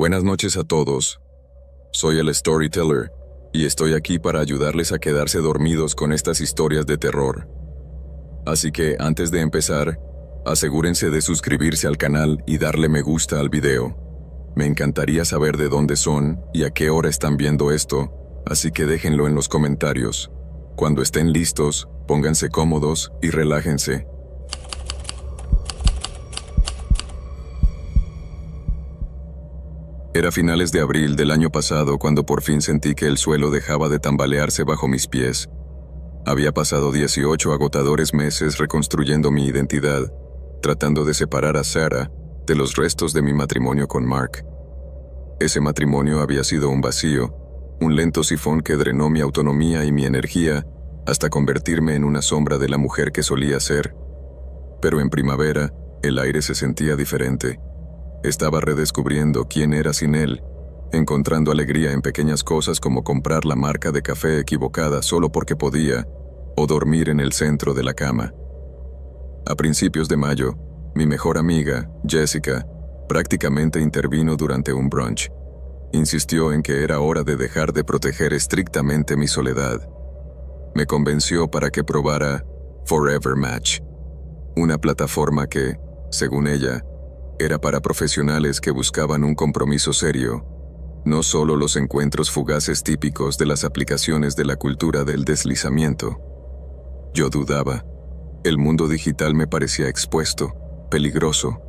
Buenas noches a todos. Soy el Storyteller y estoy aquí para ayudarles a quedarse dormidos con estas historias de terror. Así que antes de empezar, asegúrense de suscribirse al canal y darle me gusta al video. Me encantaría saber de dónde son y a qué hora están viendo esto, así que déjenlo en los comentarios. Cuando estén listos, pónganse cómodos y relájense. Era finales de abril del año pasado cuando por fin sentí que el suelo dejaba de tambalearse bajo mis pies. Había pasado 18 agotadores meses reconstruyendo mi identidad, tratando de separar a Sarah de los restos de mi matrimonio con Mark. Ese matrimonio había sido un vacío, un lento sifón que drenó mi autonomía y mi energía hasta convertirme en una sombra de la mujer que solía ser. Pero en primavera, el aire se sentía diferente. Estaba redescubriendo quién era sin él, encontrando alegría en pequeñas cosas como comprar la marca de café equivocada solo porque podía, o dormir en el centro de la cama. A principios de mayo, mi mejor amiga, Jessica, prácticamente intervino durante un brunch. Insistió en que era hora de dejar de proteger estrictamente mi soledad. Me convenció para que probara Forever Match, una plataforma que, según ella, era para profesionales que buscaban un compromiso serio, no solo los encuentros fugaces típicos de las aplicaciones de la cultura del deslizamiento. Yo dudaba. El mundo digital me parecía expuesto, peligroso.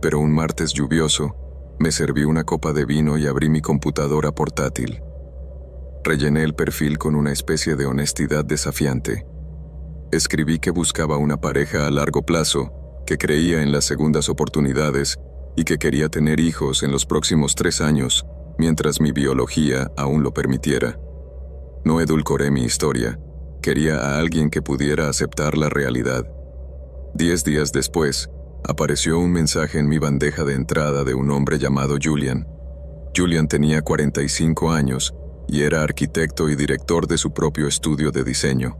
Pero un martes lluvioso, me serví una copa de vino y abrí mi computadora portátil. Rellené el perfil con una especie de honestidad desafiante. Escribí que buscaba una pareja a largo plazo, que creía en las segundas oportunidades y que quería tener hijos en los próximos 3 años, mientras mi biología aún lo permitiera. No edulcoré mi historia. Quería a alguien que pudiera aceptar la realidad. 10 días después, apareció un mensaje en mi bandeja de entrada de un hombre llamado Julian. Julian tenía 45 años y era arquitecto y director de su propio estudio de diseño.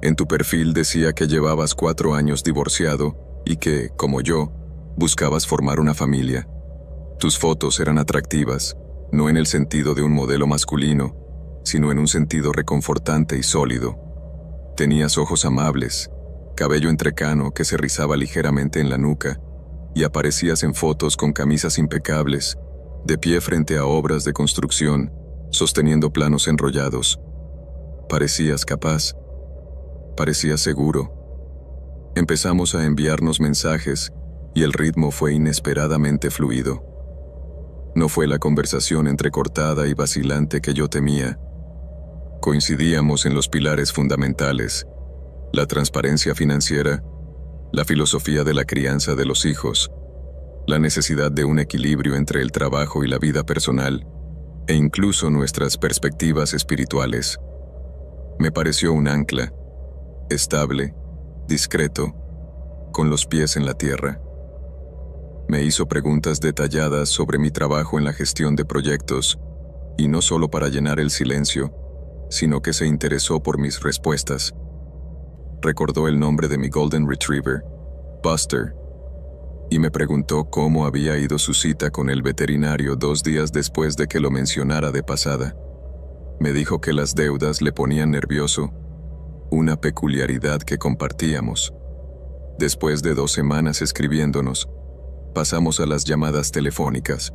En tu perfil decía que llevabas 4 años divorciado y que, como yo, buscabas formar una familia. Tus fotos eran atractivas, no en el sentido de un modelo masculino, sino en un sentido reconfortante y sólido. Tenías ojos amables, cabello entrecano que se rizaba ligeramente en la nuca, y aparecías en fotos con camisas impecables, de pie frente a obras de construcción, sosteniendo planos enrollados. Parecías capaz. Parecías seguro. Empezamos a enviarnos mensajes y el ritmo fue inesperadamente fluido. No fue la conversación entrecortada y vacilante que yo temía. Coincidíamos en los pilares fundamentales: la transparencia financiera, la filosofía de la crianza de los hijos, la necesidad de un equilibrio entre el trabajo y la vida personal, e incluso nuestras perspectivas espirituales. Me pareció un ancla, estable, discreto, con los pies en la tierra. Me hizo preguntas detalladas sobre mi trabajo en la gestión de proyectos, y no solo para llenar el silencio, sino que se interesó por mis respuestas. Recordó el nombre de mi Golden Retriever, Buster, y me preguntó cómo había ido su cita con el veterinario 2 días después de que lo mencionara de pasada. Me dijo que las deudas le ponían nervioso, una peculiaridad que compartíamos. Después de 2 semanas escribiéndonos, pasamos a las llamadas telefónicas.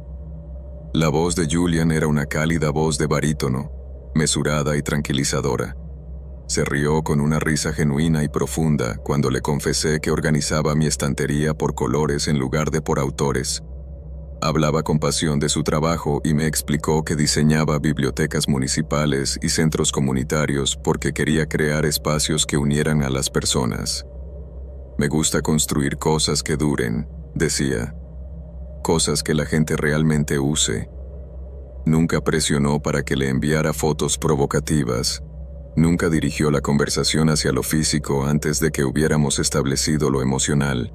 La voz de Julian era una cálida voz de barítono, mesurada y tranquilizadora. Se rió con una risa genuina y profunda cuando le confesé que organizaba mi estantería por colores en lugar de por autores. Hablaba con pasión de su trabajo y me explicó que diseñaba bibliotecas municipales y centros comunitarios porque quería crear espacios que unieran a las personas. Me gusta construir cosas que duren, decía. Cosas que la gente realmente use. Nunca presionó para que le enviara fotos provocativas. Nunca dirigió la conversación hacia lo físico antes de que hubiéramos establecido lo emocional.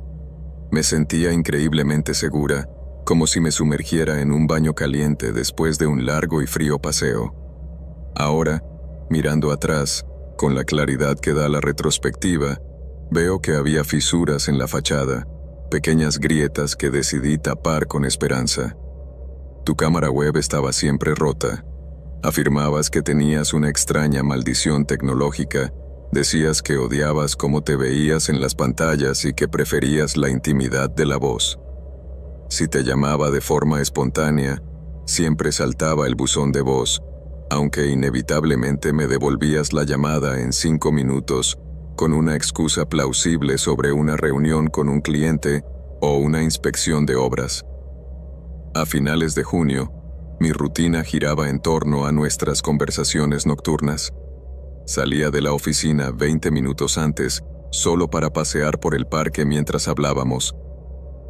Me sentía increíblemente segura, como si me sumergiera en un baño caliente después de un largo y frío paseo. Ahora, mirando atrás, con la claridad que da la retrospectiva, veo que había fisuras en la fachada, pequeñas grietas que decidí tapar con esperanza. Tu cámara web estaba siempre rota. Afirmabas que tenías una extraña maldición tecnológica. Decías que odiabas cómo te veías en las pantallas y que preferías la intimidad de la voz. Si te llamaba de forma espontánea, siempre saltaba el buzón de voz, aunque inevitablemente me devolvías la llamada en 5 minutos, con una excusa plausible sobre una reunión con un cliente o una inspección de obras. A finales de junio, mi rutina giraba en torno a nuestras conversaciones nocturnas. Salía de la oficina 20 minutos antes, solo para pasear por el parque mientras hablábamos.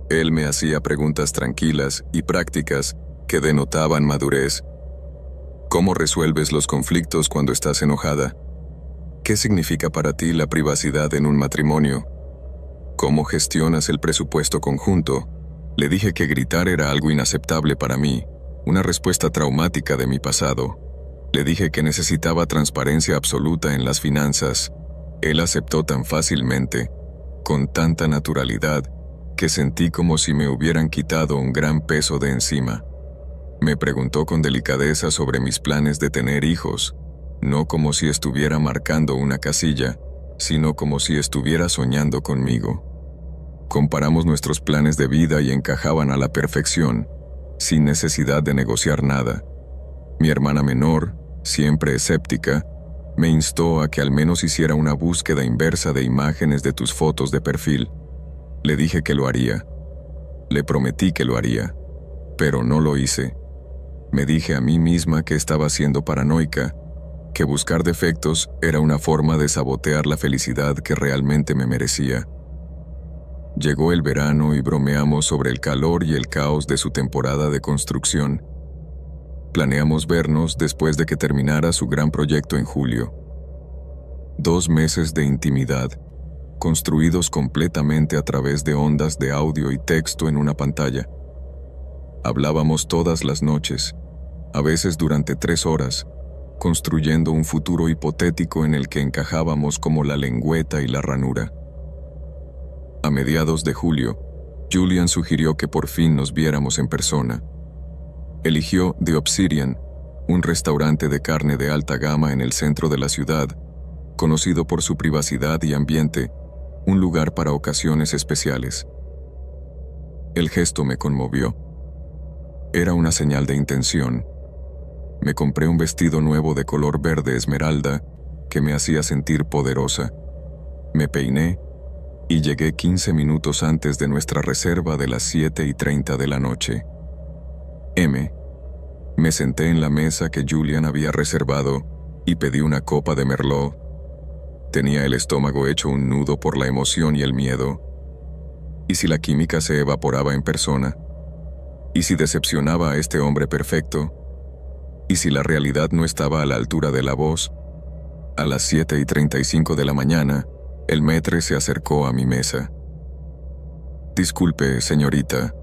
Él me hacía preguntas tranquilas y prácticas que denotaban madurez. ¿Cómo resuelves los conflictos cuando estás enojada? ¿Qué significa para ti la privacidad en un matrimonio? ¿Cómo gestionas el presupuesto conjunto? Le dije que gritar era algo inaceptable para mí, una respuesta traumática de mi pasado. Le dije que necesitaba transparencia absoluta en las finanzas. Él aceptó tan fácilmente, con tanta naturalidad, que sentí como si me hubieran quitado un gran peso de encima. Me preguntó con delicadeza sobre mis planes de tener hijos, no como si estuviera marcando una casilla, sino como si estuviera soñando conmigo. Comparamos nuestros planes de vida y encajaban a la perfección, sin necesidad de negociar nada. Mi hermana menor, siempre escéptica, me instó a que al menos hiciera una búsqueda inversa de imágenes de tus fotos de perfil. Le dije que lo haría. Le prometí que lo haría, pero no lo hice. Me dije a mí misma que estaba siendo paranoica, que buscar defectos era una forma de sabotear la felicidad que realmente me merecía. Llegó el verano y bromeamos sobre el calor y el caos de su temporada de construcción. Planeamos vernos después de que terminara su gran proyecto en julio. 2 meses de intimidad, construidos completamente a través de ondas de audio y texto en una pantalla. Hablábamos todas las noches, a veces durante 3 horas, construyendo un futuro hipotético en el que encajábamos como la lengüeta y la ranura. A mediados de julio, Julian sugirió que por fin nos viéramos en persona. Eligió The Obsidian, un restaurante de carne de alta gama en el centro de la ciudad, conocido por su privacidad y ambiente, un lugar para ocasiones especiales. El gesto me conmovió. Era una señal de intención. Me compré un vestido nuevo de color verde esmeralda que me hacía sentir poderosa. Me peiné y llegué 15 minutos antes de nuestra reserva de las 7:30 de la noche. Me senté en la mesa que Julian había reservado y pedí una copa de Merlot. Tenía el estómago hecho un nudo por la emoción y el miedo. ¿Y si la química se evaporaba en persona? ¿Y si decepcionaba a este hombre perfecto? ¿Y si la realidad no estaba a la altura de la voz? A las 7:35 de la mañana, el maître se acercó a mi mesa. «Disculpe, señorita.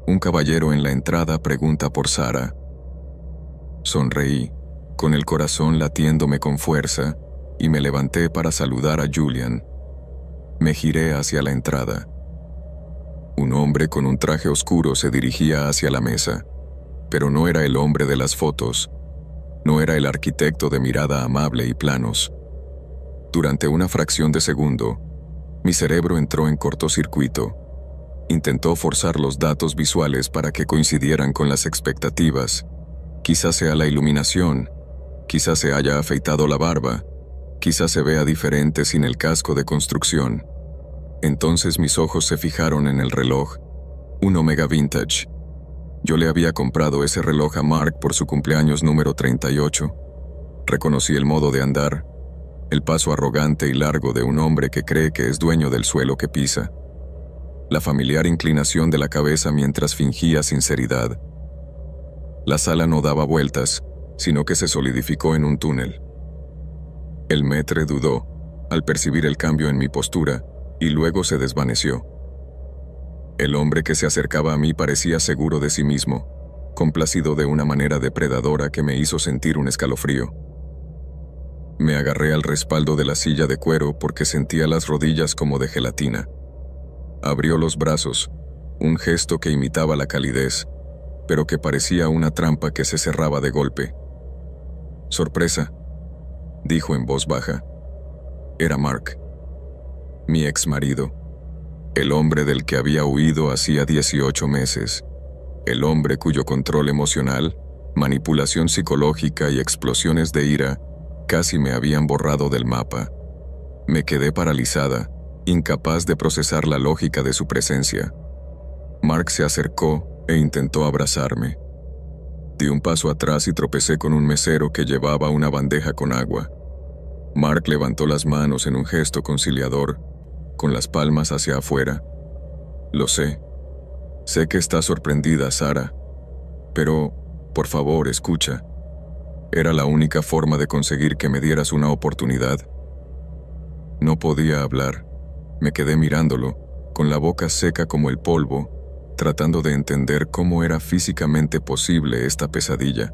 Un caballero en la entrada pregunta por Sara». Sonreí, con el corazón latiéndome con fuerza, y me levanté para saludar a Julian. Me giré hacia la entrada. Un hombre con un traje oscuro se dirigía hacia la mesa, pero no era el hombre de las fotos. No era el arquitecto de mirada amable y planos. Durante una fracción de segundo, mi cerebro entró en cortocircuito. Intentó forzar los datos visuales para que coincidieran con las expectativas. Quizás sea la iluminación, quizás se haya afeitado la barba, quizás se vea diferente sin el casco de construcción. Entonces mis ojos se fijaron en el reloj, un Omega Vintage. Yo le había comprado ese reloj a Mark por su cumpleaños número 38. Reconocí el modo de andar, el paso arrogante y largo de un hombre que cree que es dueño del suelo que pisa. La familiar inclinación de la cabeza mientras fingía sinceridad. La sala no daba vueltas, sino que se solidificó en un túnel. El maître dudó, al percibir el cambio en mi postura, y luego se desvaneció. El hombre que se acercaba a mí parecía seguro de sí mismo, complacido de una manera depredadora que me hizo sentir un escalofrío. Me agarré al respaldo de la silla de cuero porque sentía las rodillas como de gelatina. Abrió los brazos, un gesto que imitaba la calidez, pero que parecía una trampa que se cerraba de golpe. «Sorpresa», dijo en voz baja. Era Mark, mi ex marido, el hombre del que había huido hacía 18 meses, el hombre cuyo control emocional, manipulación psicológica y explosiones de ira casi me habían borrado del mapa. Me quedé paralizada, incapaz de procesar la lógica de su presencia. Mark se acercó e intentó abrazarme. Di un paso atrás y tropecé con un mesero que llevaba una bandeja con agua. Mark levantó las manos en un gesto conciliador, con las palmas hacia afuera. «Lo sé. Sé que estás sorprendida, Sara. Pero, por favor, escucha. Era la única forma de conseguir que me dieras una oportunidad». No podía hablar. Me quedé mirándolo, con la boca seca como el polvo, tratando de entender cómo era físicamente posible esta pesadilla.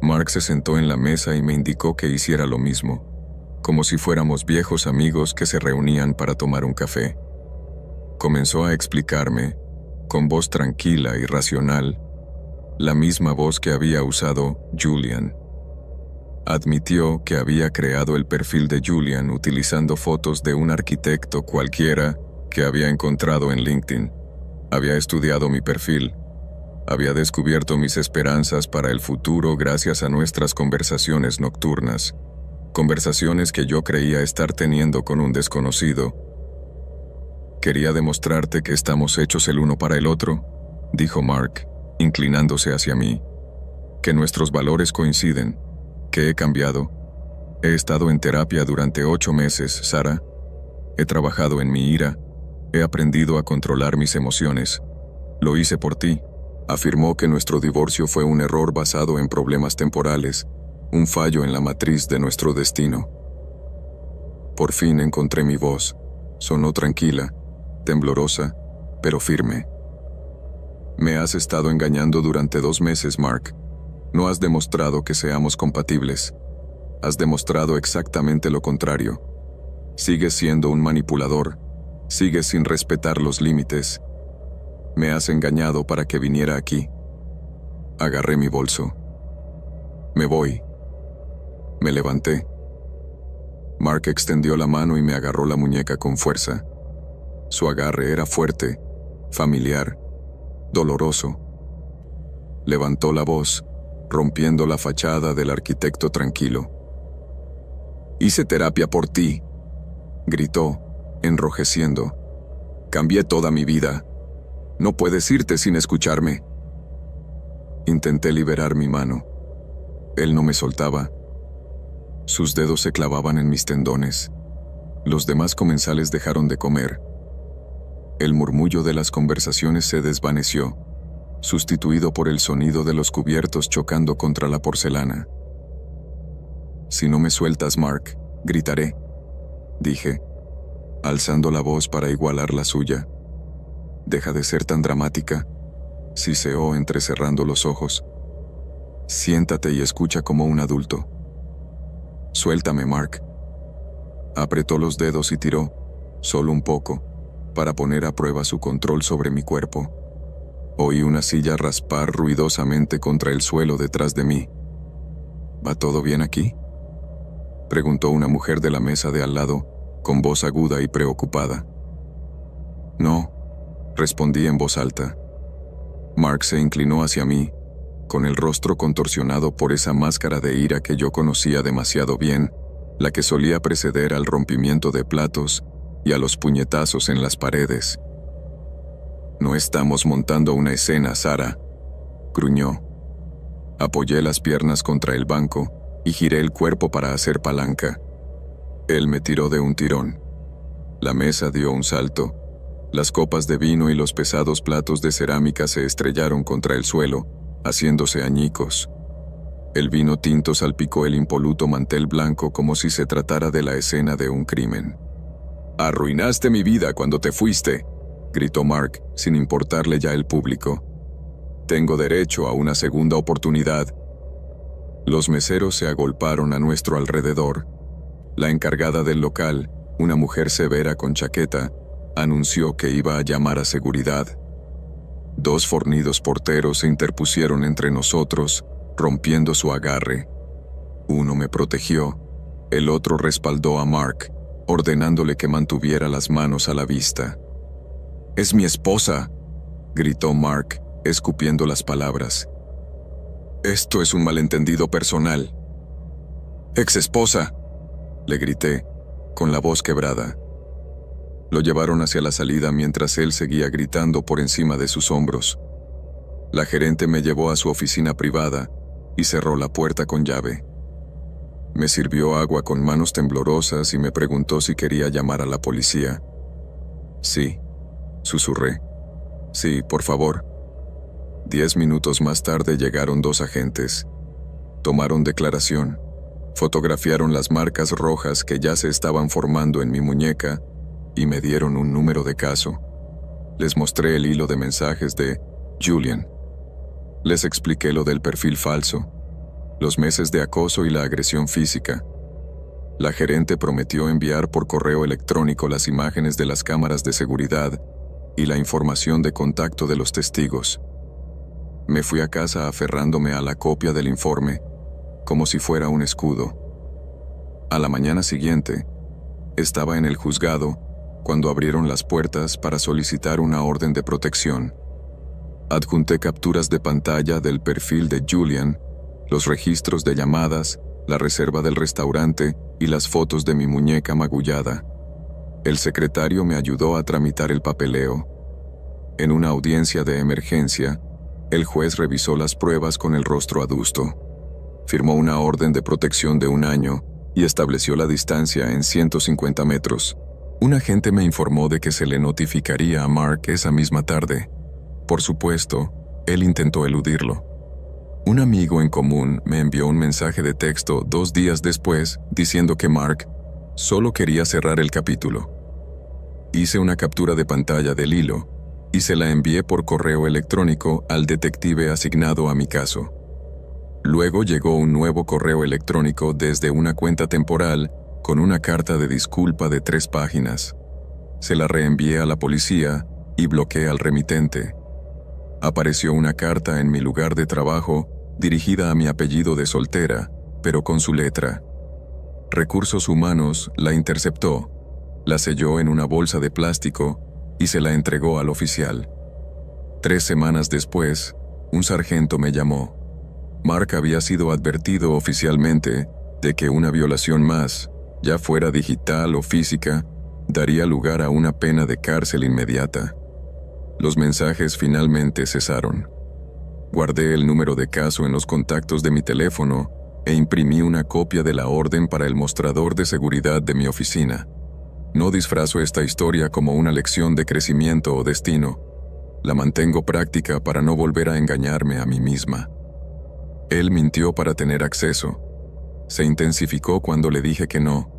Mark se sentó en la mesa y me indicó que hiciera lo mismo, como si fuéramos viejos amigos que se reunían para tomar un café. Comenzó a explicarme, con voz tranquila y racional, la misma voz que había usado Julian. Admitió que había creado el perfil de Julian utilizando fotos de un arquitecto cualquiera que había encontrado en LinkedIn. Había estudiado mi perfil. Había descubierto mis esperanzas para el futuro gracias a nuestras conversaciones nocturnas. Conversaciones que yo creía estar teniendo con un desconocido. «Quería demostrarte que estamos hechos el uno para el otro», dijo Mark, inclinándose hacia mí. «Que nuestros valores coinciden, que he cambiado. He estado en terapia durante 8 meses, Sara. He trabajado en mi ira. He aprendido a controlar mis emociones. Lo hice por ti». Afirmó que nuestro divorcio fue un error basado en problemas temporales, un fallo en la matriz de nuestro destino. Por fin encontré mi voz. Sonó tranquila, temblorosa, pero firme. «Me has estado engañando durante 2 meses, Mark. No has demostrado que seamos compatibles. Has demostrado exactamente lo contrario. Sigues siendo un manipulador. Sigues sin respetar los límites. Me has engañado para que viniera aquí». Agarré mi bolso. «Me voy». Me levanté. Mark extendió la mano y me agarró la muñeca con fuerza. Su agarre era fuerte, familiar, doloroso. Levantó la voz, rompiendo la fachada del arquitecto tranquilo. «Hice terapia por ti», gritó, enrojeciendo. «Cambié toda mi vida. No puedes irte sin escucharme». Intenté liberar mi mano. Él no me soltaba. Sus dedos se clavaban en mis tendones. Los demás comensales dejaron de comer. El murmullo de las conversaciones se desvaneció, sustituido por el sonido de los cubiertos chocando contra la porcelana. «Si no me sueltas, Mark, gritaré», dije, alzando la voz para igualar la suya. «Deja de ser tan dramática», siseó entrecerrando los ojos. «Siéntate y escucha como un adulto». «Suéltame, Mark». Apretó los dedos y tiró, solo un poco, para poner a prueba su control sobre mi cuerpo. Oí una silla raspar ruidosamente contra el suelo detrás de mí. «¿Va todo bien aquí?», preguntó una mujer de la mesa de al lado, con voz aguda y preocupada. «No», respondí en voz alta. Mark se inclinó hacia mí, con el rostro contorsionado por esa máscara de ira que yo conocía demasiado bien, la que solía preceder al rompimiento de platos y a los puñetazos en las paredes. «No estamos montando una escena, Sara», gruñó. Apoyé las piernas contra el banco y giré el cuerpo para hacer palanca. Él me tiró de un tirón. La mesa dio un salto. Las copas de vino y los pesados platos de cerámica se estrellaron contra el suelo, haciéndose añicos. El vino tinto salpicó el impoluto mantel blanco como si se tratara de la escena de un crimen. «Arruinaste mi vida cuando te fuiste», gritó Mark, sin importarle ya el público. «Tengo derecho a una segunda oportunidad». Los meseros se agolparon a nuestro alrededor. La encargada del local, una mujer severa con chaqueta, anunció que iba a llamar a seguridad. 2 fornidos porteros se interpusieron entre nosotros, rompiendo su agarre. Uno me protegió, el otro respaldó a Mark, ordenándole que mantuviera las manos a la vista. «¡Es mi esposa!», gritó Mark, escupiendo las palabras. «Esto es un malentendido personal». «¡Ex esposa!», le grité, con la voz quebrada. Lo llevaron hacia la salida mientras él seguía gritando por encima de sus hombros. La gerente me llevó a su oficina privada y cerró la puerta con llave. Me sirvió agua con manos temblorosas y me preguntó si quería llamar a la policía. «Sí», susurré. «Sí, por favor». 10 minutos más tarde llegaron 2 agentes. Tomaron declaración, fotografiaron las marcas rojas que ya se estaban formando en mi muñeca y me dieron un número de caso. Les mostré el hilo de mensajes de Julian. Les expliqué lo del perfil falso, los meses de acoso y la agresión física. La gerente prometió enviar por correo electrónico las imágenes de las cámaras de seguridad y la información de contacto de los testigos. Me fui a casa aferrándome a la copia del informe, como si fuera un escudo. A la mañana siguiente, estaba en el juzgado cuando abrieron las puertas para solicitar una orden de protección. Adjunté capturas de pantalla del perfil de Julian, los registros de llamadas, la reserva del restaurante y las fotos de mi muñeca magullada. El secretario me ayudó a tramitar el papeleo. En una audiencia de emergencia, el juez revisó las pruebas con el rostro adusto. Firmó una orden de protección de 1 año y estableció la distancia en 150 metros. Un agente me informó de que se le notificaría a Mark esa misma tarde. Por supuesto, él intentó eludirlo. Un amigo en común me envió un mensaje de texto 2 días después diciendo que Mark solo quería cerrar el capítulo. Hice una captura de pantalla del hilo y se la envié por correo electrónico al detective asignado a mi caso. Luego llegó un nuevo correo electrónico desde una cuenta temporal con una carta de disculpa de 3 páginas. Se la reenvié a la policía y bloqueé al remitente. Apareció una carta en mi lugar de trabajo dirigida a mi apellido de soltera, pero con su letra. Recursos Humanos la interceptó, la selló en una bolsa de plástico y se la entregó al oficial. 3 semanas después, un sargento me llamó. Mark había sido advertido oficialmente de que una violación más, ya fuera digital o física, daría lugar a una pena de cárcel inmediata. Los mensajes finalmente cesaron. Guardé el número de caso en los contactos de mi teléfono e imprimí una copia de la orden para el mostrador de seguridad de mi oficina. No disfrazo esta historia como una lección de crecimiento o destino. La mantengo práctica para no volver a engañarme a mí misma. Él mintió para tener acceso. Se intensificó cuando le dije que no.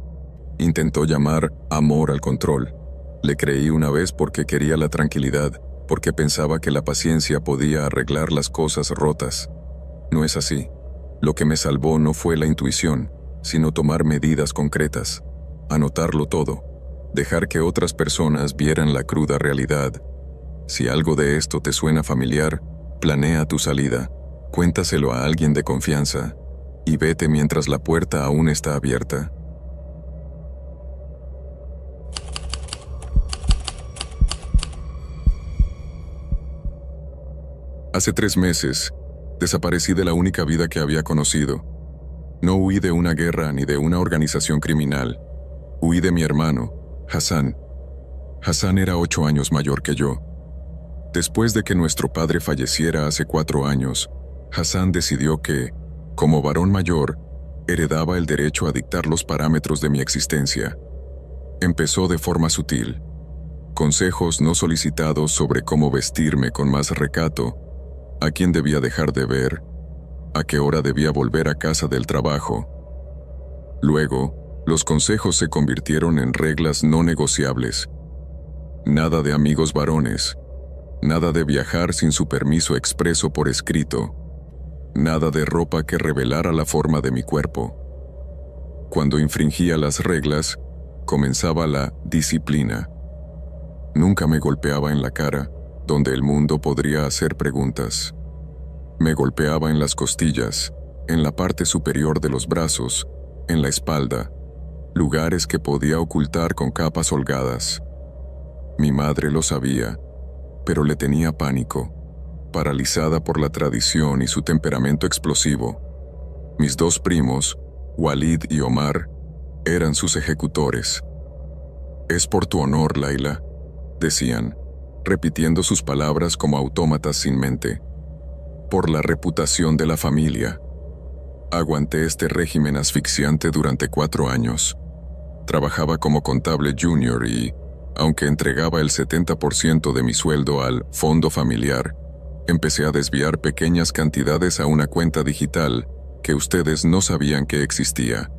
Intentó llamar amor al control. Le creí una vez porque quería la tranquilidad, porque pensaba que la paciencia podía arreglar las cosas rotas. No es así. Lo que me salvó no fue la intuición, sino tomar medidas concretas. Anotarlo todo. Dejar que otras personas vieran la cruda realidad. Si algo de esto te suena familiar, planea tu salida. Cuéntaselo a alguien de confianza y vete mientras la puerta aún está abierta. Hace 3 meses, desaparecí de la única vida que había conocido. No huí de una guerra ni de una organización criminal. Huí de mi hermano, Hassan. Hassan era 8 años mayor que yo. Después de que nuestro padre falleciera hace 4 años, Hassan decidió que, como varón mayor, heredaba el derecho a dictar los parámetros de mi existencia. Empezó de forma sutil. Consejos no solicitados sobre cómo vestirme con más recato, a quién debía dejar de ver, a qué hora debía volver a casa del trabajo. Luego, los consejos se convirtieron en reglas no negociables. Nada de amigos varones, nada de viajar sin su permiso expreso por escrito, nada de ropa que revelara la forma de mi cuerpo. Cuando infringía las reglas, comenzaba la disciplina. Nunca me golpeaba en la cara, donde el mundo podría hacer preguntas. Me golpeaba en las costillas, en la parte superior de los brazos, en la espalda, lugares que podía ocultar con capas holgadas. Mi madre lo sabía, pero le tenía pánico, paralizada por la tradición y su temperamento explosivo. Mis dos primos, Walid y Omar, eran sus ejecutores. «Es por tu honor, Laila», decían, repitiendo sus palabras como autómatas sin mente. «Por la reputación de la familia». Aguanté este régimen asfixiante durante 4 años. Trabajaba como contable junior y, aunque entregaba el 70% de mi sueldo al fondo familiar, empecé a desviar pequeñas cantidades a una cuenta digital que ustedes no sabían que existía.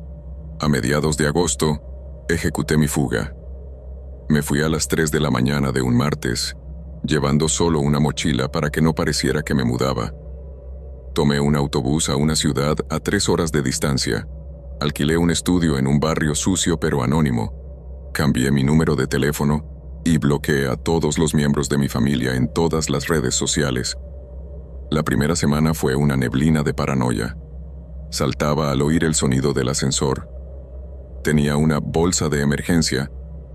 A mediados de agosto, ejecuté mi fuga. Me fui a las 3 de la mañana de un martes, llevando solo una mochila para que no pareciera que me mudaba. Tomé un autobús a una ciudad a 3 horas de distancia. Alquilé un estudio en un barrio sucio pero anónimo. Cambié mi número de teléfono y bloqueé a todos los miembros de mi familia en todas las redes sociales. La primera semana fue una neblina de paranoia. Saltaba al oír el sonido del ascensor. Tenía una bolsa de emergencia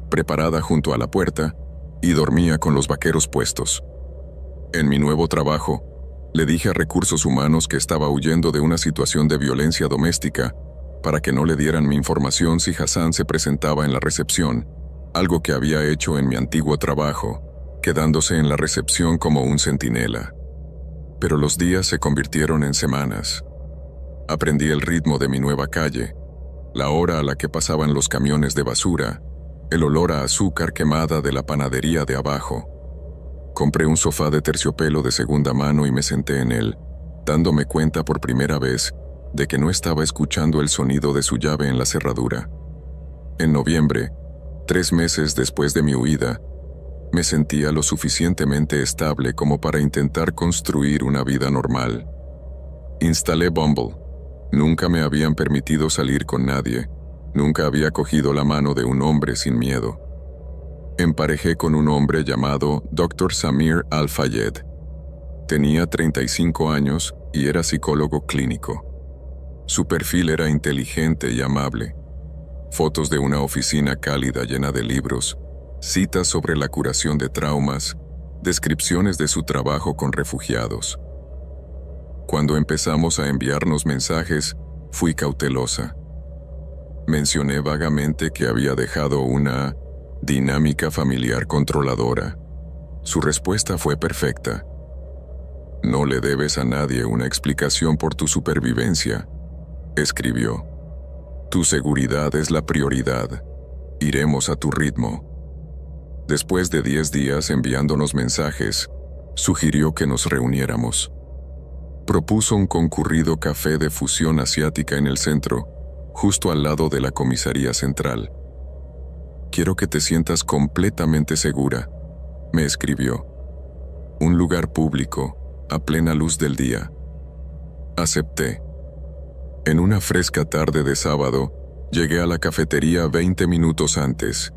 preparada junto a la puerta y dormía con los vaqueros puestos. En mi nuevo trabajo, le dije a Recursos Humanos que estaba huyendo de una situación de violencia doméstica para que no le dieran mi información si Hassan se presentaba en la recepción, algo que había hecho en mi antiguo trabajo, quedándose en la recepción como un centinela. Pero los días se convirtieron en semanas. Aprendí el ritmo de mi nueva calle, la hora a la que pasaban los camiones de basura, el olor a azúcar quemada de la panadería de abajo. Compré un sofá de terciopelo de segunda mano y me senté en él, dándome cuenta por primera vez de que no estaba escuchando el sonido de su llave en la cerradura. En noviembre, 3 meses después de mi huida, me sentía lo suficientemente estable como para intentar construir una vida normal. Instalé Bumble. Nunca me habían permitido salir con nadie. Nunca había cogido la mano de un hombre sin miedo. Emparejé con un hombre llamado Dr. Samir Al-Fayed. Tenía 35 años y era psicólogo clínico. Su perfil era inteligente y amable. Fotos de una oficina cálida llena de libros, citas sobre la curación de traumas, descripciones de su trabajo con refugiados. Cuando empezamos a enviarnos mensajes, fui cautelosa. Mencioné vagamente que había dejado una dinámica familiar controladora. Su respuesta fue perfecta. «No le debes a nadie una explicación por tu supervivencia», escribió. «Tu seguridad es la prioridad. Iremos a tu ritmo». Después de 10 días enviándonos mensajes, sugirió que nos reuniéramos. Propuso un concurrido café de fusión asiática en el centro, justo al lado de la comisaría central. «Quiero que te sientas completamente segura», me escribió. «Un lugar público, a plena luz del día». Acepté. En una fresca tarde de sábado, llegué a la cafetería 20 minutos antes.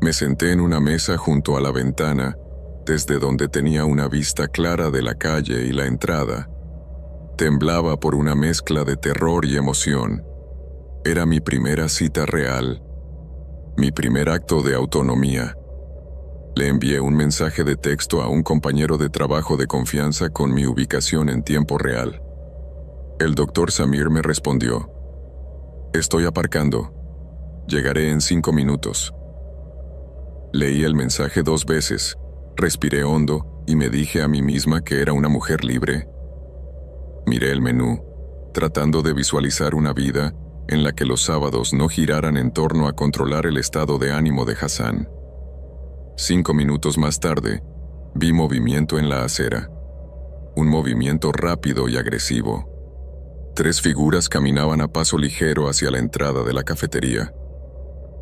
Me senté en una mesa junto a la ventana, desde donde tenía una vista clara de la calle y la entrada. Temblaba por una mezcla de terror y emoción. Era mi primera cita real, mi primer acto de autonomía. Le envié un mensaje de texto a un compañero de trabajo de confianza con mi ubicación en tiempo real. El doctor Samir me respondió: «Estoy aparcando. Llegaré en 5 minutos». Leí el mensaje 2 veces, respiré hondo y me dije a mí misma que era una mujer libre. Miré el menú, tratando de visualizar una vida en la que los sábados no giraran en torno a controlar el estado de ánimo de Hassan. 5 minutos más tarde, vi movimiento en la acera. Un movimiento rápido y agresivo. 3 figuras caminaban a paso ligero hacia la entrada de la cafetería.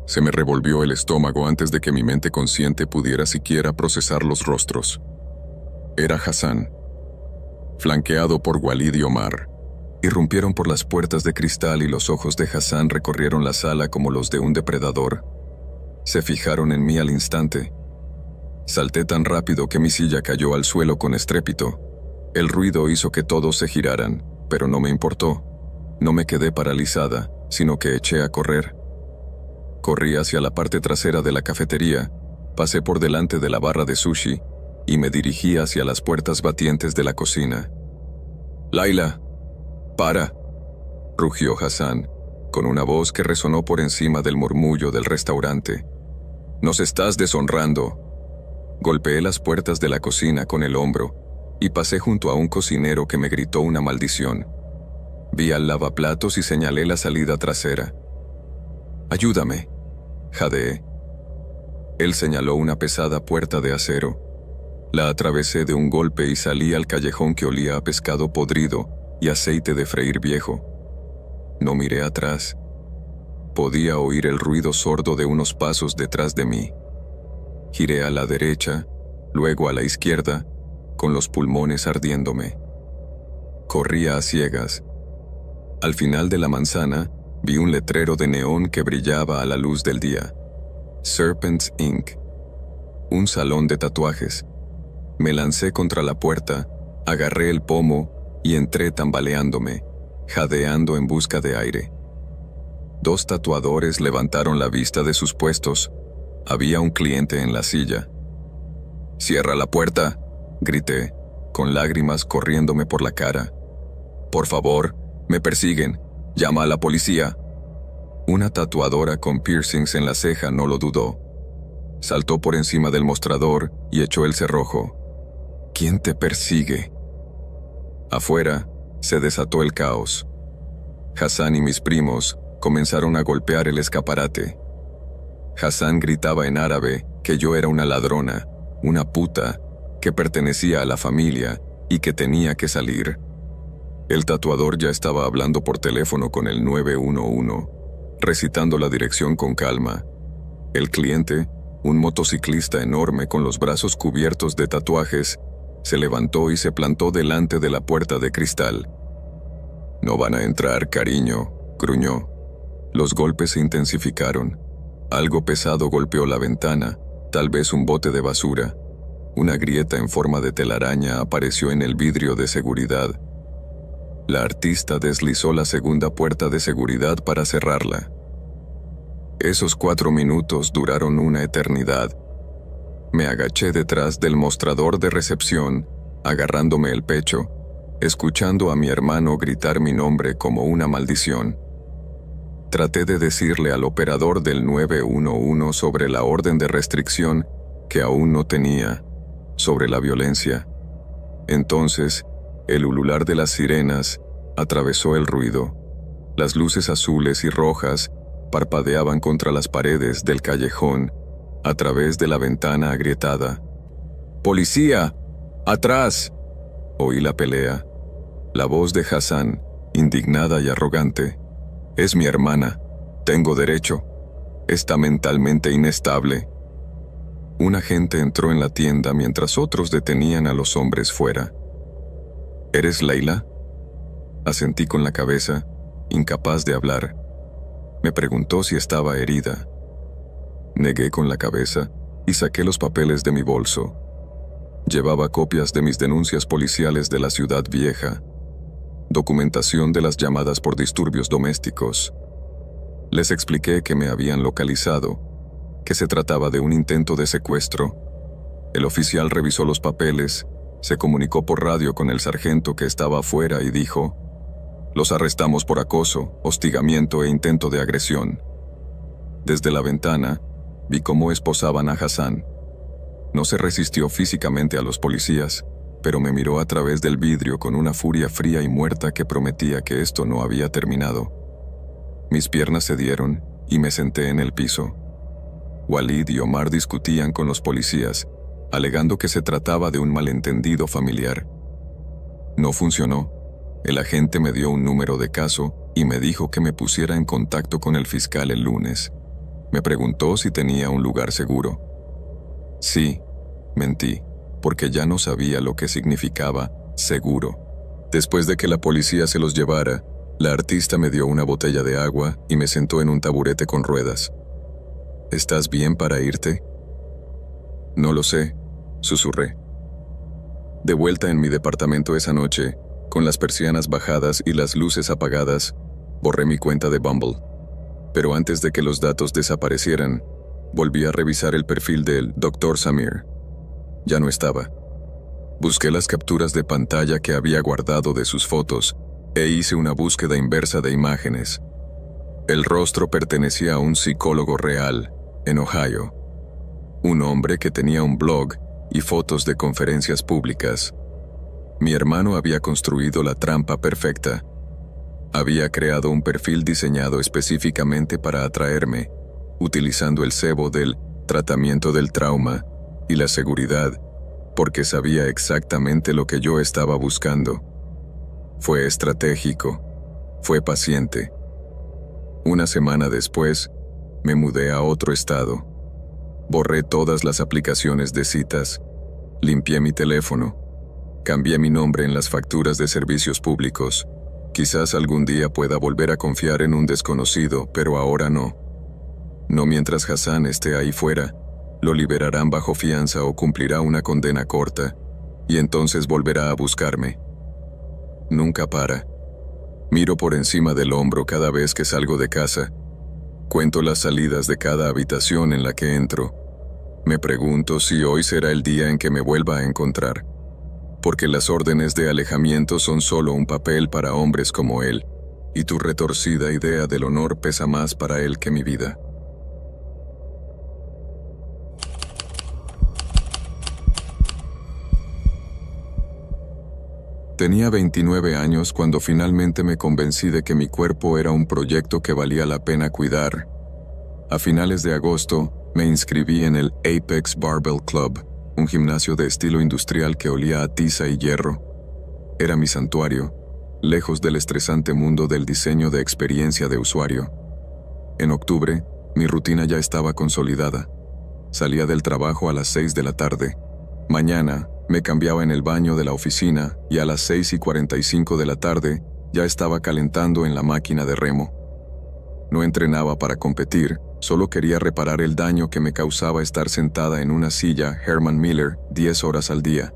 Se me revolvió el estómago antes de que mi mente consciente pudiera siquiera procesar los rostros. Era Hassan, flanqueado por Walid y Omar. Irrumpieron por las puertas de cristal y los ojos de Hassan recorrieron la sala como los de un depredador. Se fijaron en mí al instante. Salté tan rápido que mi silla cayó al suelo con estrépito. El ruido hizo que todos se giraran, pero no me importó. No me quedé paralizada, sino que eché a correr. Corrí hacia la parte trasera de la cafetería, pasé por delante de la barra de sushi y me dirigí hacia las puertas batientes de la cocina. «Laila, para», rugió Hassan, con una voz que resonó por encima del murmullo del restaurante. «Nos estás deshonrando». Golpeé las puertas de la cocina con el hombro y pasé junto a un cocinero que me gritó una maldición. Vi al lavaplatos y señalé la salida trasera. «Ayúdame», jadeé. Él señaló una pesada puerta de acero. La atravesé de un golpe y salí al callejón que olía a pescado podrido y aceite de freír viejo. No miré atrás. Podía oír el ruido sordo de unos pasos detrás de mí. Giré a la derecha, luego a la izquierda, con los pulmones ardiéndome. Corría a ciegas. Al final de la manzana, vi un letrero de neón que brillaba a la luz del día. Serpents Inc. Un salón de tatuajes. Me lancé contra la puerta, agarré el pomo y entré tambaleándome, jadeando en busca de aire. 2 tatuadores levantaron la vista de sus puestos. Había un cliente en la silla. «¡Cierra la puerta!», grité, con lágrimas corriéndome por la cara. «Por favor, me persiguen. Llama a la policía». Una tatuadora con piercings en la ceja no lo dudó. Saltó por encima del mostrador y echó el cerrojo. «¿Quién te persigue?». Afuera, se desató el caos. Hassan y mis primos comenzaron a golpear el escaparate. Hassan gritaba en árabe que yo era una ladrona, una puta, que pertenecía a la familia y que tenía que salir. El tatuador ya estaba hablando por teléfono con el 911, recitando la dirección con calma. El cliente, un motociclista enorme con los brazos cubiertos de tatuajes, se levantó y se plantó delante de la puerta de cristal. «No van a entrar, cariño», gruñó. Los golpes se intensificaron. Algo pesado golpeó la ventana, tal vez un bote de basura. Una grieta en forma de telaraña apareció en el vidrio de seguridad. La artista deslizó la segunda puerta de seguridad para cerrarla. Esos 4 minutos duraron una eternidad. Me agaché detrás del mostrador de recepción, agarrándome el pecho, escuchando a mi hermano gritar mi nombre como una maldición. Traté de decirle al operador del 911 sobre la orden de restricción que aún no tenía, sobre la violencia. Entonces, el ulular de las sirenas atravesó el ruido. Las luces azules y rojas parpadeaban contra las paredes del callejón a través de la ventana agrietada. «¡Policía! ¡Atrás!», oí la pelea. La voz de Hassan, indignada y arrogante. «Es mi hermana. Tengo derecho. Está mentalmente inestable». Un agente entró en la tienda mientras otros detenían a los hombres fuera. «¿Eres Laila?», asentí con la cabeza, incapaz de hablar. Me preguntó si estaba herida. Negué con la cabeza y saqué los papeles de mi bolso. Llevaba copias de mis denuncias policiales de la Ciudad Vieja, documentación de las llamadas por disturbios domésticos. Les expliqué que me habían localizado, que se trataba de un intento de secuestro. El oficial revisó los papeles, se comunicó por radio con el sargento que estaba afuera y dijo: «Los arrestamos por acoso, hostigamiento e intento de agresión». Desde la ventana, vi cómo esposaban a Hassan. No se resistió físicamente a los policías, pero me miró a través del vidrio con una furia fría y muerta que prometía que esto no había terminado. Mis piernas cedieron y me senté en el piso. Walid y Omar discutían con los policías, alegando que se trataba de un malentendido familiar. No funcionó. El agente me dio un número de caso y me dijo que me pusiera en contacto con el fiscal el lunes. Me preguntó si tenía un lugar seguro. Sí, mentí, porque ya no sabía lo que significaba seguro. Después de que la policía se los llevara, la artista me dio una botella de agua y me sentó en un taburete con ruedas. ¿Estás bien para irte? No lo sé, susurré. De vuelta en mi departamento esa noche, con las persianas bajadas y las luces apagadas, borré mi cuenta de Bumble. Pero antes de que los datos desaparecieran, volví a revisar el perfil del Dr. Samir. Ya no estaba. Busqué las capturas de pantalla que había guardado de sus fotos e hice una búsqueda inversa de imágenes. El rostro pertenecía a un psicólogo real, en Ohio. Un hombre que tenía un blog y fotos de conferencias públicas. Mi hermano había construido la trampa perfecta. Había creado un perfil diseñado específicamente para atraerme, utilizando el cebo del tratamiento del trauma y la seguridad, porque sabía exactamente lo que yo estaba buscando. Fue estratégico, fue paciente. Una semana después, me mudé a otro estado. Borré todas las aplicaciones de citas, limpié mi teléfono, cambié mi nombre en las facturas de servicios públicos. Quizás algún día pueda volver a confiar en un desconocido, pero ahora no. No mientras Hassan esté ahí fuera, lo liberarán bajo fianza o cumplirá una condena corta, y entonces volverá a buscarme. Nunca para. Miro por encima del hombro cada vez que salgo de casa. Cuento las salidas de cada habitación en la que entro. Me pregunto si hoy será el día en que me vuelva a encontrar. Porque las órdenes de alejamiento son solo un papel para hombres como él, y tu retorcida idea del honor pesa más para él que mi vida. Tenía 29 años cuando finalmente me convencí de que mi cuerpo era un proyecto que valía la pena cuidar. A finales de agosto, me inscribí en el Apex Barbell Club, un gimnasio de estilo industrial que olía a tiza y hierro. Era mi santuario, lejos del estresante mundo del diseño de experiencia de usuario. En octubre, mi rutina ya estaba consolidada. Salía del trabajo a las 6 de la tarde. Mañana, me cambiaba en el baño de la oficina y a las 6:45 de la tarde ya estaba calentando en la máquina de remo. No entrenaba para competir, solo quería reparar el daño que me causaba estar sentada en una silla Herman Miller 10 horas al día.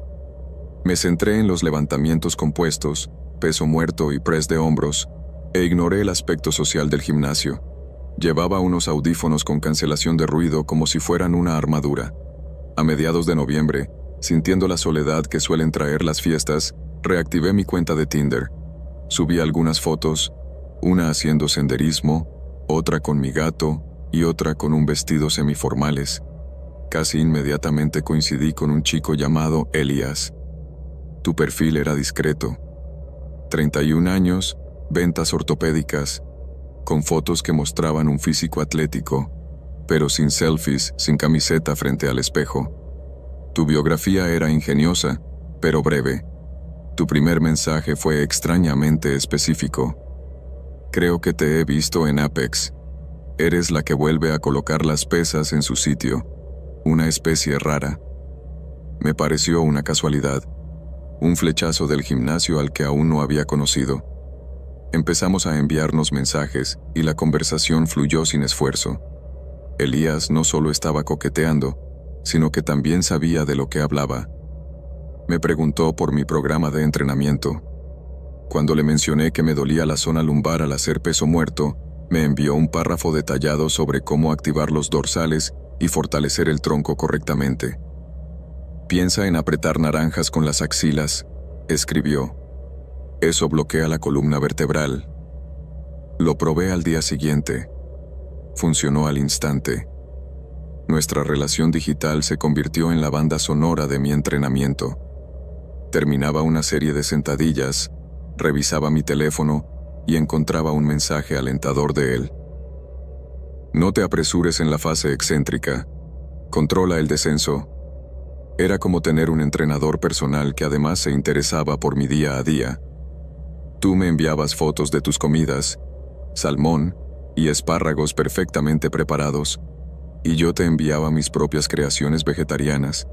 Me centré en los levantamientos compuestos, peso muerto y press de hombros, e ignoré el aspecto social del gimnasio. Llevaba unos audífonos con cancelación de ruido como si fueran una armadura. A mediados de noviembre, sintiendo la soledad que suelen traer las fiestas, reactivé mi cuenta de Tinder. Subí algunas fotos, una haciendo senderismo, otra con mi gato y otra con un vestido semiformales. Casi inmediatamente coincidí con un chico llamado Elias. Tu perfil era discreto. 31 años, ventas ortopédicas, con fotos que mostraban un físico atlético, pero sin selfies, sin camiseta frente al espejo. Tu biografía era ingeniosa, pero breve. Tu primer mensaje fue extrañamente específico. Creo que te he visto en Apex. Eres la que vuelve a colocar las pesas en su sitio. Una especie rara. Me pareció una casualidad. Un flechazo del gimnasio al que aún no había conocido. Empezamos a enviarnos mensajes y la conversación fluyó sin esfuerzo. Elías no solo estaba coqueteando, sino que también sabía de lo que hablaba. Me preguntó por mi programa de entrenamiento. Cuando le mencioné que me dolía la zona lumbar al hacer peso muerto, me envió un párrafo detallado sobre cómo activar los dorsales y fortalecer el tronco correctamente. Piensa en apretar naranjas con las axilas, escribió. Eso bloquea la columna vertebral. Lo probé al día siguiente. Funcionó al instante. Nuestra relación digital se convirtió en la banda sonora de mi entrenamiento. Terminaba una serie de sentadillas, revisaba mi teléfono y encontraba un mensaje alentador de él. No te apresures en la fase excéntrica. Controla el descenso. Era como tener un entrenador personal que además se interesaba por mi día a día. Tú me enviabas fotos de tus comidas, salmón y espárragos perfectamente preparados, y yo te enviaba mis propias creaciones vegetarianas.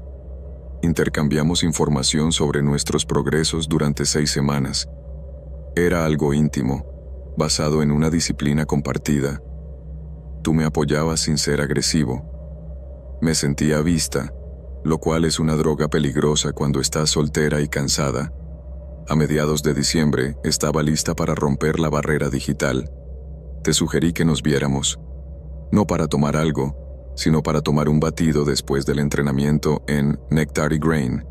Intercambiamos información sobre nuestros progresos durante 6 semanas. Era algo íntimo, basado en una disciplina compartida. Tú me apoyabas sin ser agresivo. Me sentía vista, lo cual es una droga peligrosa cuando estás soltera y cansada. A mediados de diciembre estaba lista para romper la barrera digital. Te sugerí que nos viéramos, no para tomar algo, sino para tomar un batido después del entrenamiento en Nectar y Grain,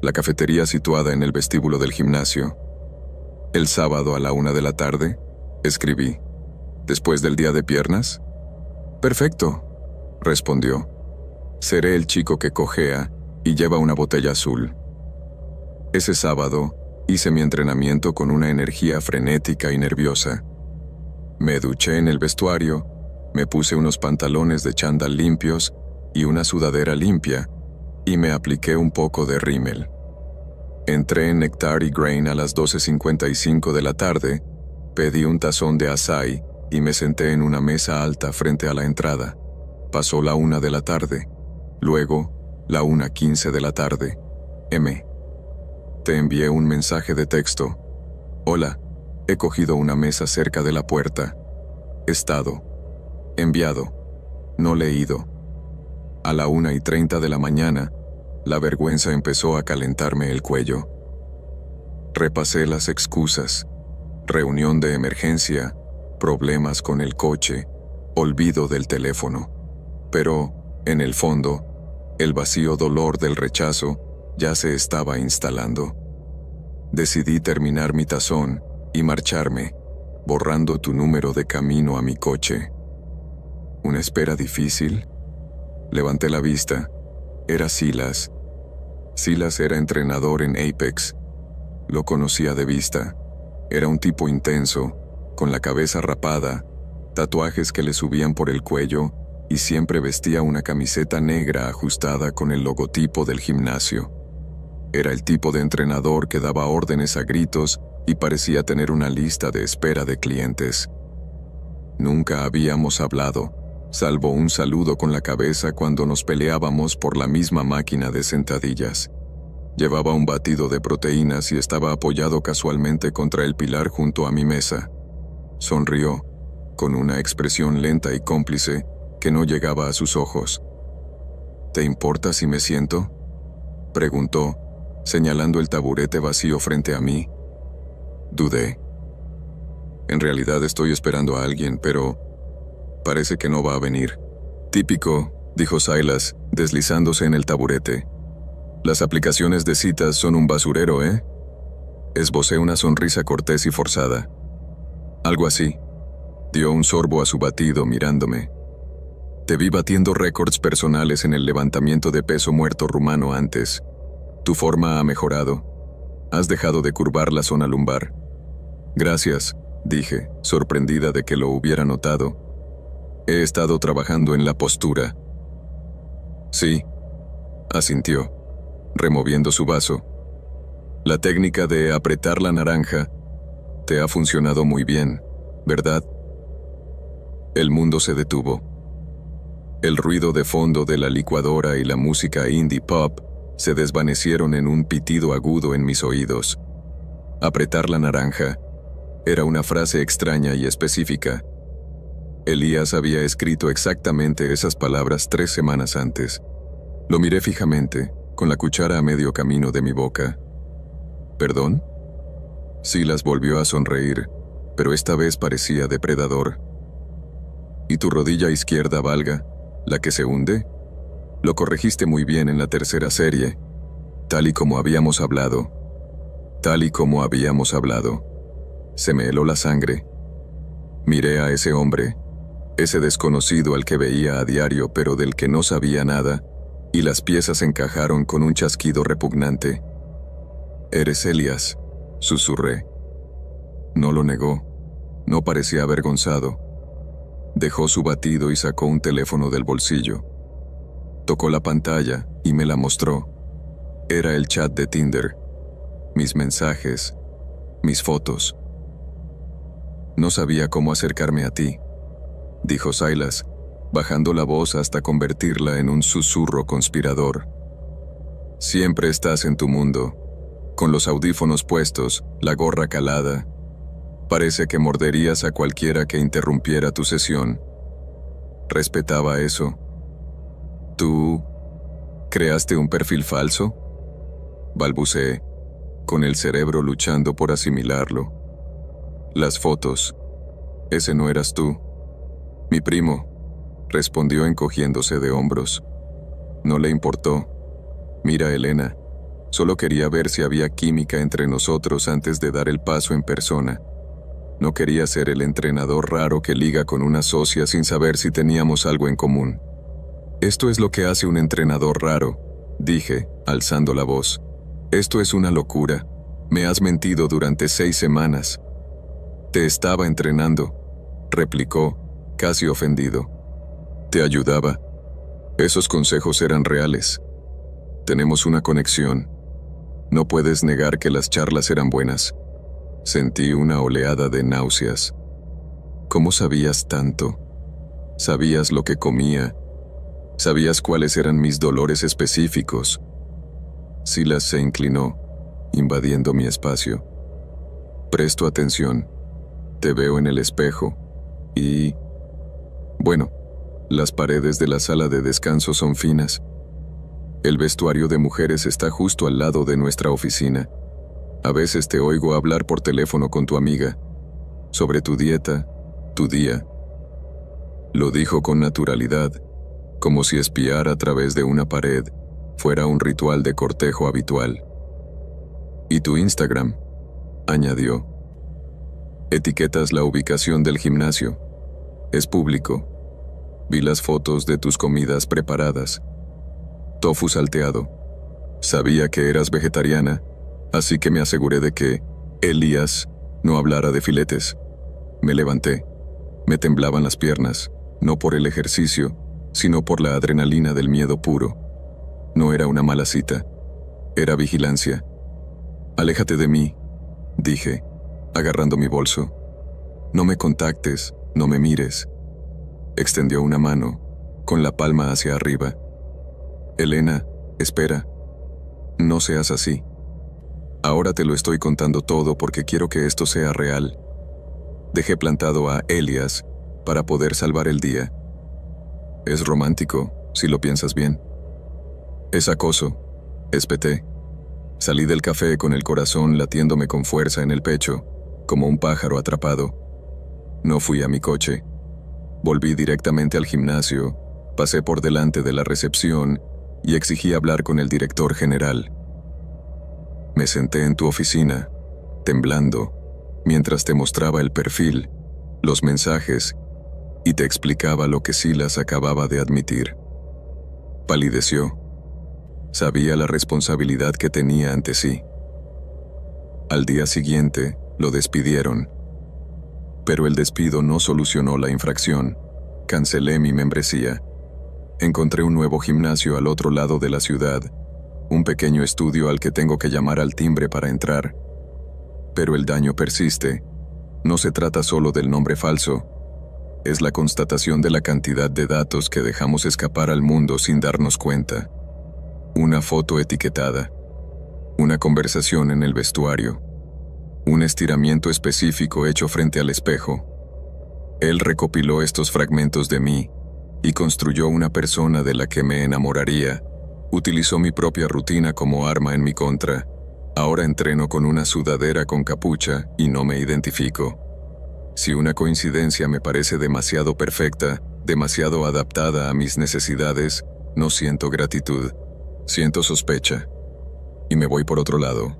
la cafetería situada en el vestíbulo del gimnasio. El sábado a la 1 de la tarde, escribí. ¿Después del día de piernas? Perfecto, respondió. Seré el chico que cojea y lleva una botella azul. Ese sábado hice mi entrenamiento con una energía frenética y nerviosa. Me duché en el vestuario, me puse unos pantalones de chándal limpios y una sudadera limpia, y me apliqué un poco de rímel. Entré en Nectar y Grain a las 12:55 de la tarde, pedí un tazón de açaí y me senté en una mesa alta frente a la entrada. Pasó la 1 de la tarde, luego la 1:15 de la tarde. Te envié un mensaje de texto. Hola, he cogido una mesa cerca de la puerta. Estado. Enviado. No leído. A la 1:30 de la mañana, la vergüenza empezó a calentarme el cuello. Repasé las excusas. Reunión de emergencia, problemas con el coche, olvido del teléfono. Pero, en el fondo, el vacío dolor del rechazo ya se estaba instalando. Decidí terminar mi tazón y marcharme, borrando tu número de camino a mi coche. ¿Una espera difícil? Levanté la vista. Era Silas. Silas era entrenador en Apex. Lo conocía de vista. Era un tipo intenso, con la cabeza rapada, tatuajes que le subían por el cuello y siempre vestía una camiseta negra ajustada con el logotipo del gimnasio. Era el tipo de entrenador que daba órdenes a gritos y parecía tener una lista de espera de clientes. Nunca habíamos hablado, salvo un saludo con la cabeza cuando nos peleábamos por la misma máquina de sentadillas. Llevaba un batido de proteínas y estaba apoyado casualmente contra el pilar junto a mi mesa. Sonrió, con una expresión lenta y cómplice que no llegaba a sus ojos. ¿Te importa si me siento?, preguntó, señalando el taburete vacío frente a mí. Dudé. En realidad estoy esperando a alguien, pero parece que no va a venir. Típico, dijo Silas, deslizándose en el taburete. Las aplicaciones de citas son un basurero, ¿eh? Esbocé una sonrisa cortés y forzada. Algo así. Dio un sorbo a su batido mirándome. Te vi batiendo récords personales en el levantamiento de peso muerto rumano antes. Tu forma ha mejorado. Has dejado de curvar la zona lumbar. Gracias, dije, sorprendida de que lo hubiera notado. He estado trabajando en la postura. Sí, asintió, removiendo su vaso. La técnica de apretar la naranja te ha funcionado muy bien, ¿verdad? El mundo se detuvo. El ruido de fondo de la licuadora y la música indie pop se desvanecieron en un pitido agudo en mis oídos. Apretar la naranja era una frase extraña y específica. Elías había escrito exactamente esas palabras 3 semanas antes. Lo miré fijamente, con la cuchara a medio camino de mi boca. ¿Perdón? Silas volvió a sonreír, pero esta vez parecía depredador. ¿Y tu rodilla izquierda valga, la que se hunde? Lo corregiste muy bien en la tercera serie, tal y como habíamos hablado. Tal y como habíamos hablado. Se me heló la sangre. Miré a ese hombre, ese desconocido al que veía a diario pero del que no sabía nada, y las piezas encajaron con un chasquido repugnante. «Eres Elías», susurré. No lo negó. No parecía avergonzado. Dejó su batido y sacó un teléfono del bolsillo. Tocó la pantalla y me la mostró. Era el chat de Tinder. Mis mensajes, mis fotos. No sabía cómo acercarme a ti, dijo Silas, bajando la voz hasta convertirla en un susurro conspirador. Siempre estás en tu mundo, con los audífonos puestos, la gorra calada. Parece que morderías a cualquiera que interrumpiera tu sesión. Respetaba eso. Tú ¿Creaste un perfil falso? Balbuceé, con el cerebro luchando por asimilarlo. Las fotos. Ese no eras tú. Mi primo, respondió encogiéndose de hombros. No le importó. Mira, Elena, solo quería ver si había química entre nosotros antes de dar el paso en persona. No quería ser el entrenador raro que liga con una socia sin saber si teníamos algo en común. Esto es lo que hace un entrenador raro, dije, alzando la voz. Esto es una locura. Me has mentido durante 6 semanas. Te estaba entrenando, replicó, casi ofendido. Te ayudaba. Esos consejos eran reales. Tenemos una conexión. No puedes negar que las charlas eran buenas. Sentí una oleada de náuseas. ¿Cómo sabías tanto? Sabías lo que comía. Sabías cuáles eran mis dolores específicos. Silas se inclinó, invadiendo mi espacio. Presto atención. Te veo en el espejo. Y... bueno, las paredes de la sala de descanso son finas. El vestuario de mujeres está justo al lado de nuestra oficina. A veces te oigo hablar por teléfono con tu amiga, sobre tu dieta, tu día. Lo dijo con naturalidad, como si espiar a través de una pared fuera un ritual de cortejo habitual. Y tu Instagram, añadió. Etiquetas la ubicación del gimnasio. Es público. Vi las fotos de tus comidas preparadas. Tofu salteado. Sabía que eras vegetariana, así que me aseguré de que Elías no hablara de filetes. Me levanté. Me temblaban las piernas, no por el ejercicio, sino por la adrenalina del miedo puro. No era una mala cita. Era vigilancia. Aléjate de mí, dije, agarrando mi bolso. No me contactes, no me mires. Extendió una mano, con la palma hacia arriba. Elena, espera. No seas así. Ahora te lo estoy contando todo porque quiero que esto sea real. Dejé plantado a Elías para poder salvar el día. Es romántico, si lo piensas bien. Es acoso, espeté. Salí del café con el corazón latiéndome con fuerza en el pecho, como un pájaro atrapado. No fui a mi coche. Volví directamente al gimnasio, pasé por delante de la recepción y exigí hablar con el director general. Me senté en tu oficina, temblando, mientras te mostraba el perfil, los mensajes y te explicaba lo que Silas acababa de admitir. Palideció. Sabía la responsabilidad que tenía ante sí. Al día siguiente, lo despidieron. Pero el despido no solucionó la infracción. Cancelé mi membresía. Encontré un nuevo gimnasio al otro lado de la ciudad, un pequeño estudio al que tengo que llamar al timbre para entrar. Pero el daño persiste. No se trata solo del nombre falso. Es la constatación de la cantidad de datos que dejamos escapar al mundo sin darnos cuenta. Una foto etiquetada. Una conversación en el vestuario. Un estiramiento específico hecho frente al espejo. Él recopiló estos fragmentos de mí y construyó una persona de la que me enamoraría. Utilizó mi propia rutina como arma en mi contra. Ahora entreno con una sudadera con capucha y no me identifico. Si una coincidencia me parece demasiado perfecta, demasiado adaptada a mis necesidades, no siento gratitud, siento sospecha. Y me voy por otro lado.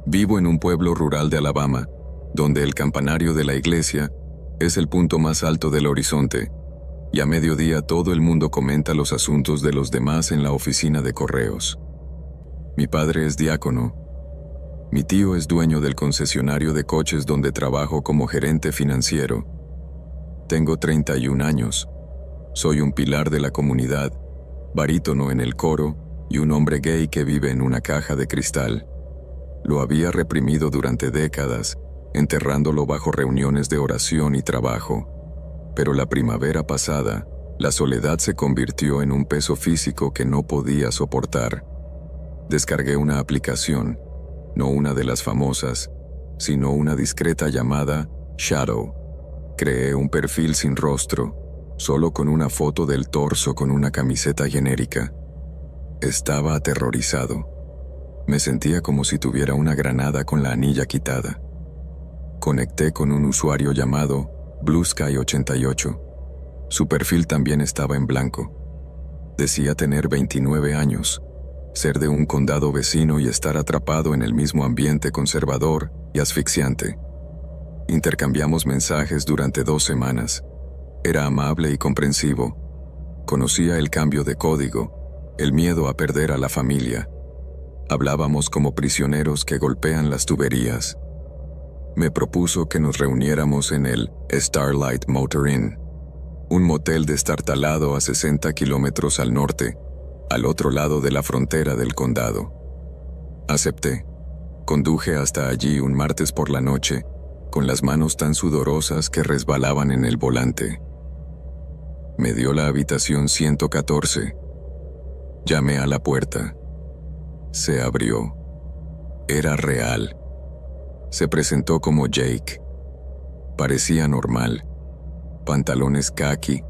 Vivo en un pueblo rural de Alabama, donde el campanario de la iglesia es el punto más alto del horizonte, y a mediodía todo el mundo comenta los asuntos de los demás en la oficina de correos. Mi padre es diácono. Mi tío es dueño del concesionario de coches donde trabajo como gerente financiero. Tengo 31 años. Soy un pilar de la comunidad, barítono en el coro y un hombre gay que vive en una caja de cristal. Lo había reprimido durante décadas, enterrándolo bajo reuniones de oración y trabajo. Pero la primavera pasada, la soledad se convirtió en un peso físico que no podía soportar. Descargué una aplicación, no una de las famosas, sino una discreta llamada Shadow. Creé un perfil sin rostro, solo con una foto del torso con una camiseta genérica. Estaba aterrorizado. Me sentía como si tuviera una granada con la anilla quitada. Conecté con un usuario llamado Blue Sky 88. Su perfil también estaba en blanco. Decía tener 29 años, ser de un condado vecino y estar atrapado en el mismo ambiente conservador y asfixiante. Intercambiamos mensajes durante 2 semanas. Era amable y comprensivo. Conocía el cambio de código, el miedo a perder a la familia. Hablábamos como prisioneros que golpean las tuberías. Me propuso que nos reuniéramos en el Starlight Motor Inn, un motel destartalado a 60 kilómetros al norte, al otro lado de la frontera del condado. Acepté. Conduje hasta allí un martes por la noche, con las manos tan sudorosas que resbalaban en el volante. Me dio la habitación 114. Llamé a la puerta. Se abrió. Era real. Se presentó como Jake. Parecía normal. Pantalones caqui,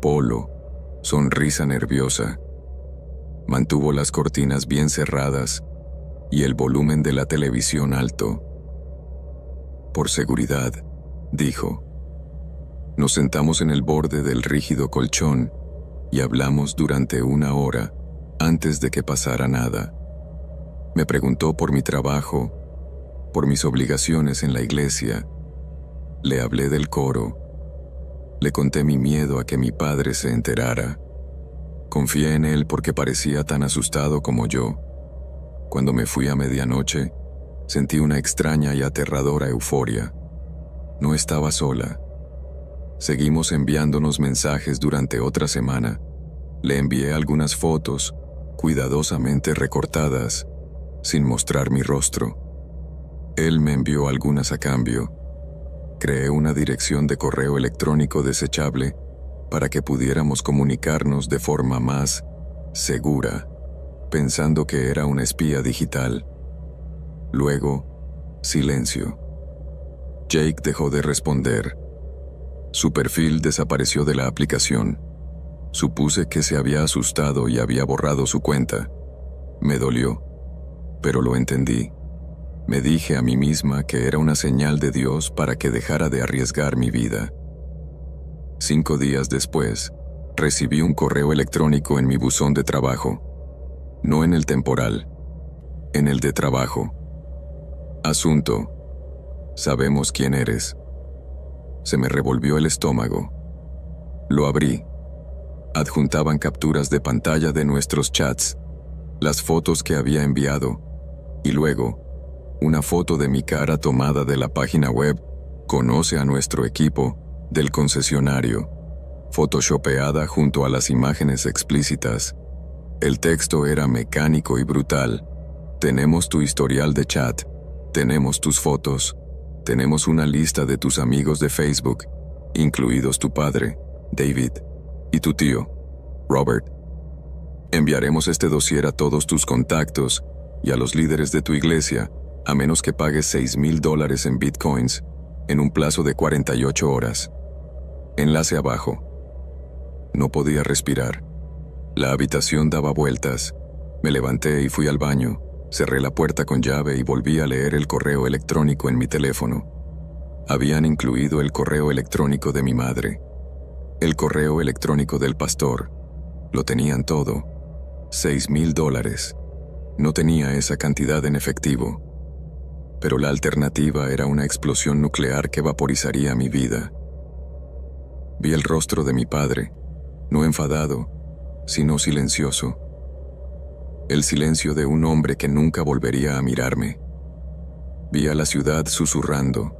polo, sonrisa nerviosa. Mantuvo las cortinas bien cerradas y el volumen de la televisión alto. Por seguridad, dijo. Nos sentamos en el borde del rígido colchón y hablamos durante 1 hora antes de que pasara nada. Me preguntó por mi trabajo, por mis obligaciones en la iglesia. Le hablé del coro. Le conté mi miedo a que mi padre se enterara. Confié en él porque parecía tan asustado como yo. Cuando me fui a medianoche, sentí una extraña y aterradora euforia. No estaba sola. Seguimos enviándonos mensajes durante otra semana. Le envié algunas fotos, cuidadosamente recortadas, sin mostrar mi rostro. Él me envió algunas a cambio. Creé una dirección de correo electrónico desechable para que pudiéramos comunicarnos de forma más segura, pensando que era una espía digital. Luego, silencio. Jake dejó de responder. Su perfil desapareció de la aplicación. Supuse que se había asustado y había borrado su cuenta. Me dolió, pero lo entendí. Me dije a mí misma que era una señal de Dios para que dejara de arriesgar mi vida. 5 días después, recibí un correo electrónico en mi buzón de trabajo. No en el temporal, en el de trabajo. Asunto: sabemos quién eres. Se me revolvió el estómago. Lo abrí. Adjuntaban capturas de pantalla de nuestros chats, las fotos que había enviado, y luego, una foto de mi cara tomada de la página web Conoce a nuestro equipo del concesionario, photoshopeada junto a las imágenes explícitas. El texto era mecánico y brutal. Tenemos tu historial de chat, tenemos tus fotos, tenemos una lista de tus amigos de Facebook, incluidos tu padre, David, y tu tío, Robert. Enviaremos este dossier a todos tus contactos y a los líderes de tu iglesia, a menos que pagues $6,000 en bitcoins, en un plazo de 48 horas. Enlace abajo. No podía respirar. La habitación daba vueltas. Me levanté y fui al baño, cerré la puerta con llave y volví a leer el correo electrónico en mi teléfono. Habían incluido el correo electrónico de mi madre, el correo electrónico del pastor. Lo tenían todo. $6,000. No tenía esa cantidad en efectivo. Pero la alternativa era una explosión nuclear que vaporizaría mi vida. Vi el rostro de mi padre, no enfadado, sino silencioso. El silencio de un hombre que nunca volvería a mirarme. Vi a la ciudad susurrando.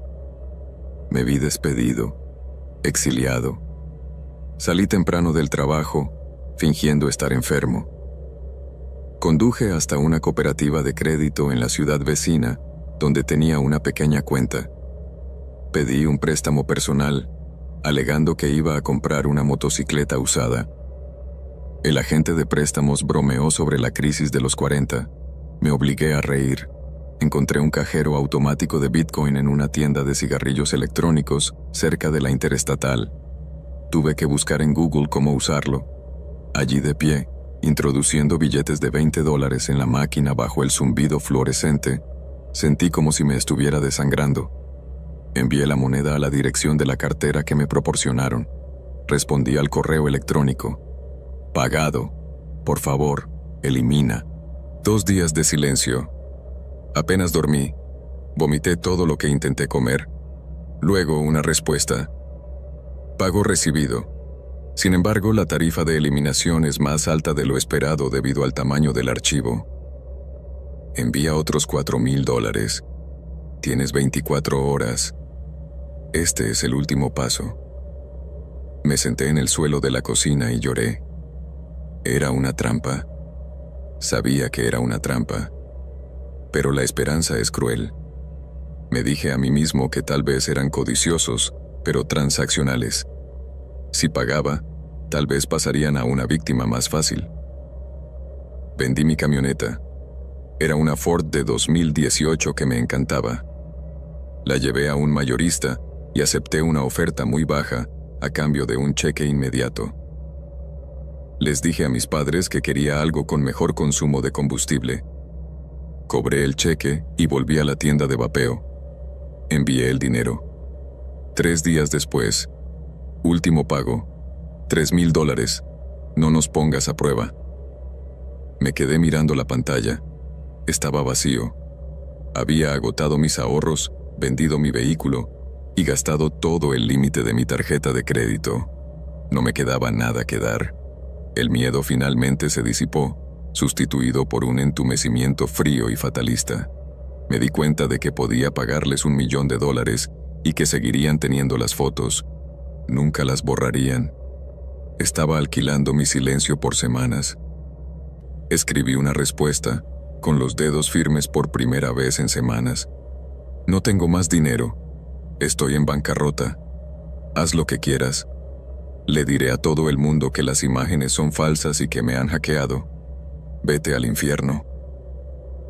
Me vi despedido, exiliado. Salí temprano del trabajo, fingiendo estar enfermo. Conduje hasta una cooperativa de crédito en la ciudad vecina, donde tenía una pequeña cuenta. Pedí un préstamo personal, alegando que iba a comprar una motocicleta usada. El agente de préstamos bromeó sobre la crisis de los 40. Me obligué a reír. Encontré un cajero automático de Bitcoin en una tienda de cigarrillos electrónicos cerca de la Interestatal. Tuve que buscar en Google cómo usarlo. Allí de pie, introduciendo billetes de $20 en la máquina bajo el zumbido fluorescente, sentí como si me estuviera desangrando. Envié la moneda a la dirección de la cartera que me proporcionaron. Respondí al correo electrónico. Pagado. Por favor, elimina. 2 días de silencio. Apenas dormí. Vomité todo lo que intenté comer. Luego una respuesta. Pago recibido. Sin embargo, la tarifa de eliminación es más alta de lo esperado debido al tamaño del archivo. Envía otros $4,000. Tienes 24 horas. Este es el último paso. Me senté en el suelo de la cocina y lloré. Era una trampa. Sabía que era una trampa. Pero la esperanza es cruel. Me dije a mí mismo que tal vez eran codiciosos, pero transaccionales. Si pagaba, tal vez pasarían a una víctima más fácil. Vendí mi camioneta. Era una Ford de 2018 que me encantaba. La llevé a un mayorista y acepté una oferta muy baja a cambio de un cheque inmediato. Les dije a mis padres que quería algo con mejor consumo de combustible. Cobré el cheque y volví a la tienda de vapeo. Envié el dinero. 3 días después, último pago, $3,000. No nos pongas a prueba. Me quedé mirando la pantalla. Estaba vacío. Había agotado mis ahorros, vendido mi vehículo y gastado todo el límite de mi tarjeta de crédito. No me quedaba nada que dar. El miedo finalmente se disipó, sustituido por un entumecimiento frío y fatalista. Me di cuenta de que podía pagarles $1 millón y que seguirían teniendo las fotos. Nunca las borrarían. Estaba alquilando mi silencio por semanas. Escribí una respuesta, con los dedos firmes por primera vez en semanas. No tengo más dinero. Estoy en bancarrota. Haz lo que quieras. Le diré a todo el mundo que las imágenes son falsas y que me han hackeado. Vete al infierno.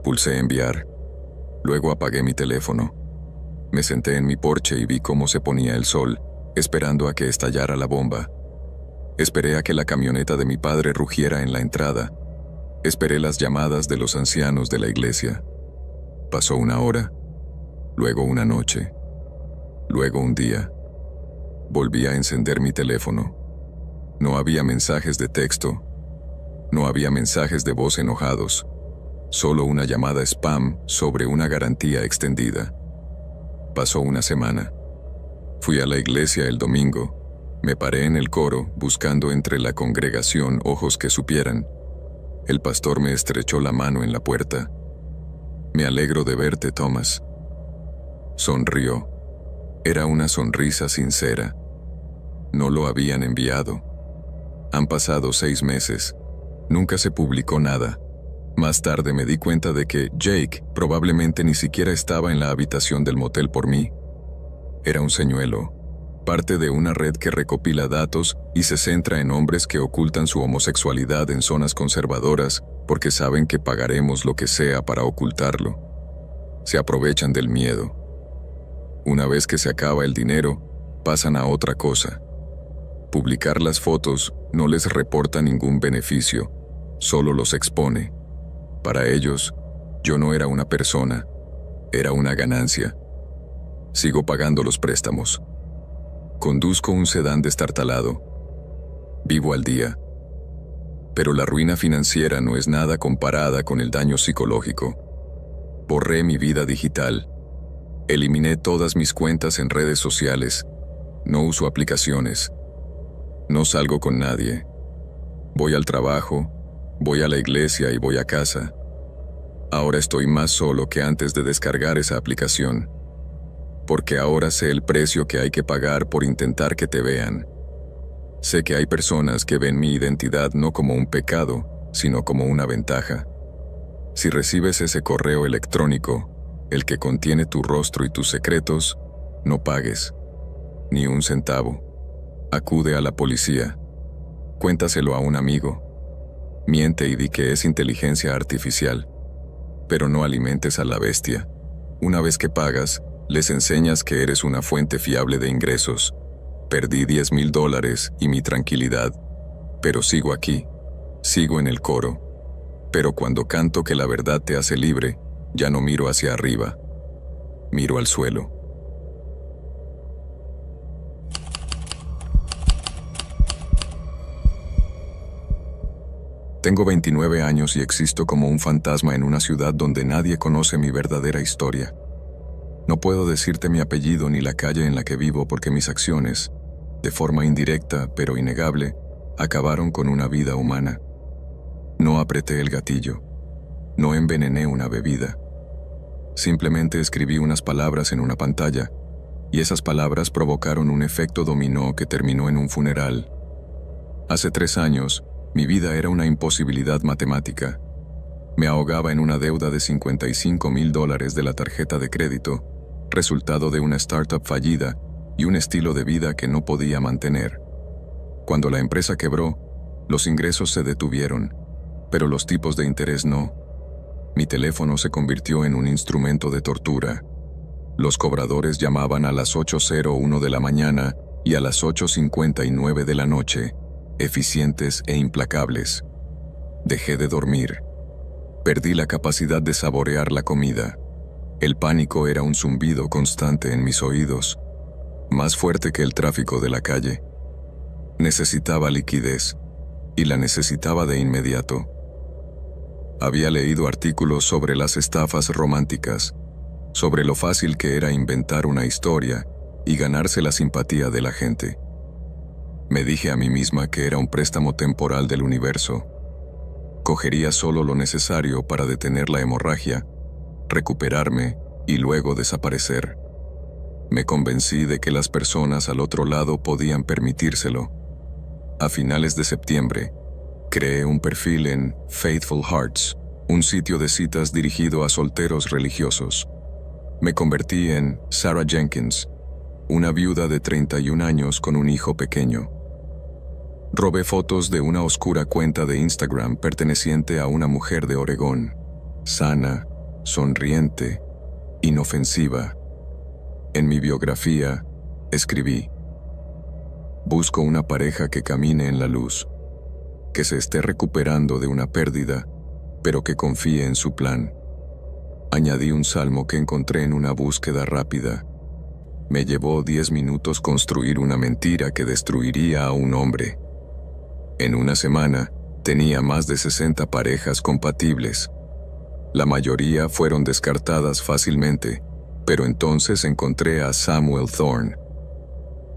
Pulsé enviar. Luego apagué mi teléfono. Me senté en mi porche y vi cómo se ponía el sol, esperando a que estallara la bomba. Esperé a que la camioneta de mi padre rugiera en la entrada. Esperé las llamadas de los ancianos de la iglesia. Pasó 1 hora, luego una noche, luego un día. Volví a encender mi teléfono. No había mensajes de texto. No había mensajes de voz enojados. Solo una llamada spam sobre una garantía extendida. Pasó 1 semana. Fui a la iglesia el domingo. Me paré en el coro, buscando entre la congregación ojos que supieran. El pastor me estrechó la mano en la puerta. Me alegro de verte, Thomas. Sonrió. Era una sonrisa sincera. No lo habían enviado. Han pasado 6 meses. Nunca se publicó nada. Más tarde me di cuenta de que Jake probablemente ni siquiera estaba en la habitación del motel por mí. Era un señuelo, parte de una red que recopila datos y se centra en hombres que ocultan su homosexualidad en zonas conservadoras porque saben que pagaremos lo que sea para ocultarlo. Se aprovechan del miedo. Una vez que se acaba el dinero, pasan a otra cosa. Publicar las fotos no les reporta ningún beneficio, solo los expone. Para ellos, yo no era una persona, era una ganancia. Sigo pagando los préstamos. Conduzco un sedán destartalado. Vivo al día. Pero la ruina financiera no es nada comparada con el daño psicológico. Borré mi vida digital. Eliminé todas mis cuentas en redes sociales. No uso aplicaciones. No salgo con nadie. Voy al trabajo, voy a la iglesia y voy a casa. Ahora estoy más solo que antes de descargar esa aplicación. Porque ahora sé el precio que hay que pagar por intentar que te vean. Sé que hay personas que ven mi identidad no como un pecado, sino como una ventaja. Si recibes ese correo electrónico, el que contiene tu rostro y tus secretos, no pagues. Ni un centavo. Acude a la policía. Cuéntaselo a un amigo. Miente y di que es inteligencia artificial. pero no alimentes a la bestia. Una vez que pagas, les enseñas que eres una fuente fiable de ingresos. Perdí $10,000 y mi tranquilidad, pero sigo aquí, sigo en el coro. Pero cuando canto que la verdad te hace libre, ya no miro hacia arriba, miro al suelo. Tengo 29 años y existo como un fantasma en una ciudad donde nadie conoce mi verdadera historia. No puedo decirte mi apellido ni la calle en la que vivo porque mis acciones, de forma indirecta pero innegable, acabaron con una vida humana. No apreté el gatillo, no envenené una bebida. Simplemente escribí unas palabras en una pantalla, y esas palabras provocaron un efecto dominó que terminó en un funeral. Hace 3 años, mi vida era una imposibilidad matemática. Me ahogaba en una deuda de $55,000 de la tarjeta de crédito, resultado de una startup fallida y un estilo de vida que no podía mantener. Cuando la empresa quebró, los ingresos se detuvieron, pero los tipos de interés no. Mi teléfono se convirtió en un instrumento de tortura. Los cobradores llamaban a las 8:01 de la mañana y a las 8:59 de la noche, eficientes e implacables. Dejé de dormir. Perdí la capacidad de saborear la comida. El pánico era un zumbido constante en mis oídos, más fuerte que el tráfico de la calle. Necesitaba liquidez, y la necesitaba de inmediato. Había leído artículos sobre las estafas románticas, sobre lo fácil que era inventar una historia y ganarse la simpatía de la gente. Me dije a mí misma que era un préstamo temporal del universo. Cogería solo lo necesario para detener la hemorragia, recuperarme y luego desaparecer. Me convencí de que las personas al otro lado podían permitírselo. A finales de septiembre, creé un perfil en Faithful Hearts, un sitio de citas dirigido a solteros religiosos. Me convertí en Sarah Jenkins, una viuda de 31 años con un hijo pequeño. Robé fotos de una oscura cuenta de Instagram perteneciente a una mujer de Oregón, sana, sonriente, inofensiva. En mi biografía, escribí: busco una pareja que camine en la luz, que se esté recuperando de una pérdida, pero que confíe en su plan. Añadí un salmo que encontré en una búsqueda rápida. Me llevó 10 minutos construir una mentira que destruiría a un hombre. En una semana, tenía más de 60 parejas compatibles. La mayoría fueron descartadas fácilmente, pero entonces encontré a Samuel Thorne.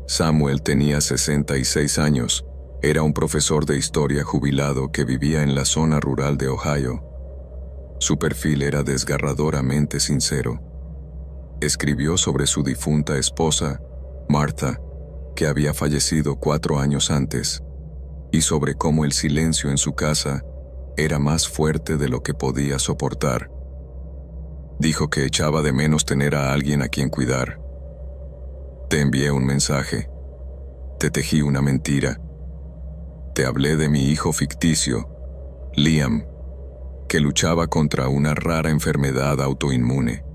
Samuel tenía 66 años, era un profesor de historia jubilado que vivía en la zona rural de Ohio. Su perfil era desgarradoramente sincero. Escribió sobre su difunta esposa, Martha, que había fallecido 4 años antes, y sobre cómo el silencio en su casa era más fuerte de lo que podía soportar. Dijo que echaba de menos tener a alguien a quien cuidar. Te envié un mensaje. Te tejí una mentira. Te hablé de mi hijo ficticio, Liam, que luchaba contra una rara enfermedad autoinmune.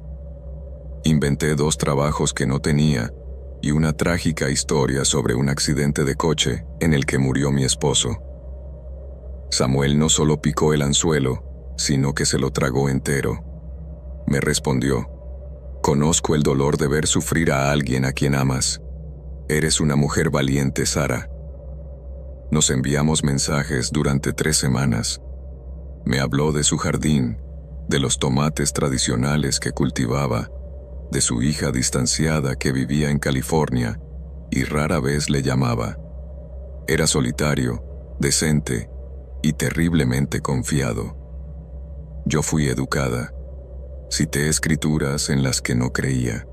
Inventé 2 trabajos que no tenía y una trágica historia sobre un accidente de coche en el que murió mi esposo. Samuel no solo picó el anzuelo, sino que se lo tragó entero. Me respondió: conozco el dolor de ver sufrir a alguien a quien amas. Eres una mujer valiente, Sara. Nos enviamos mensajes durante 3 semanas. Me habló de su jardín, de los tomates tradicionales que cultivaba, de su hija distanciada que vivía en California y rara vez le llamaba. Era solitario, decente y terriblemente confiado. Yo fui educada. Cité escrituras en las que no creía.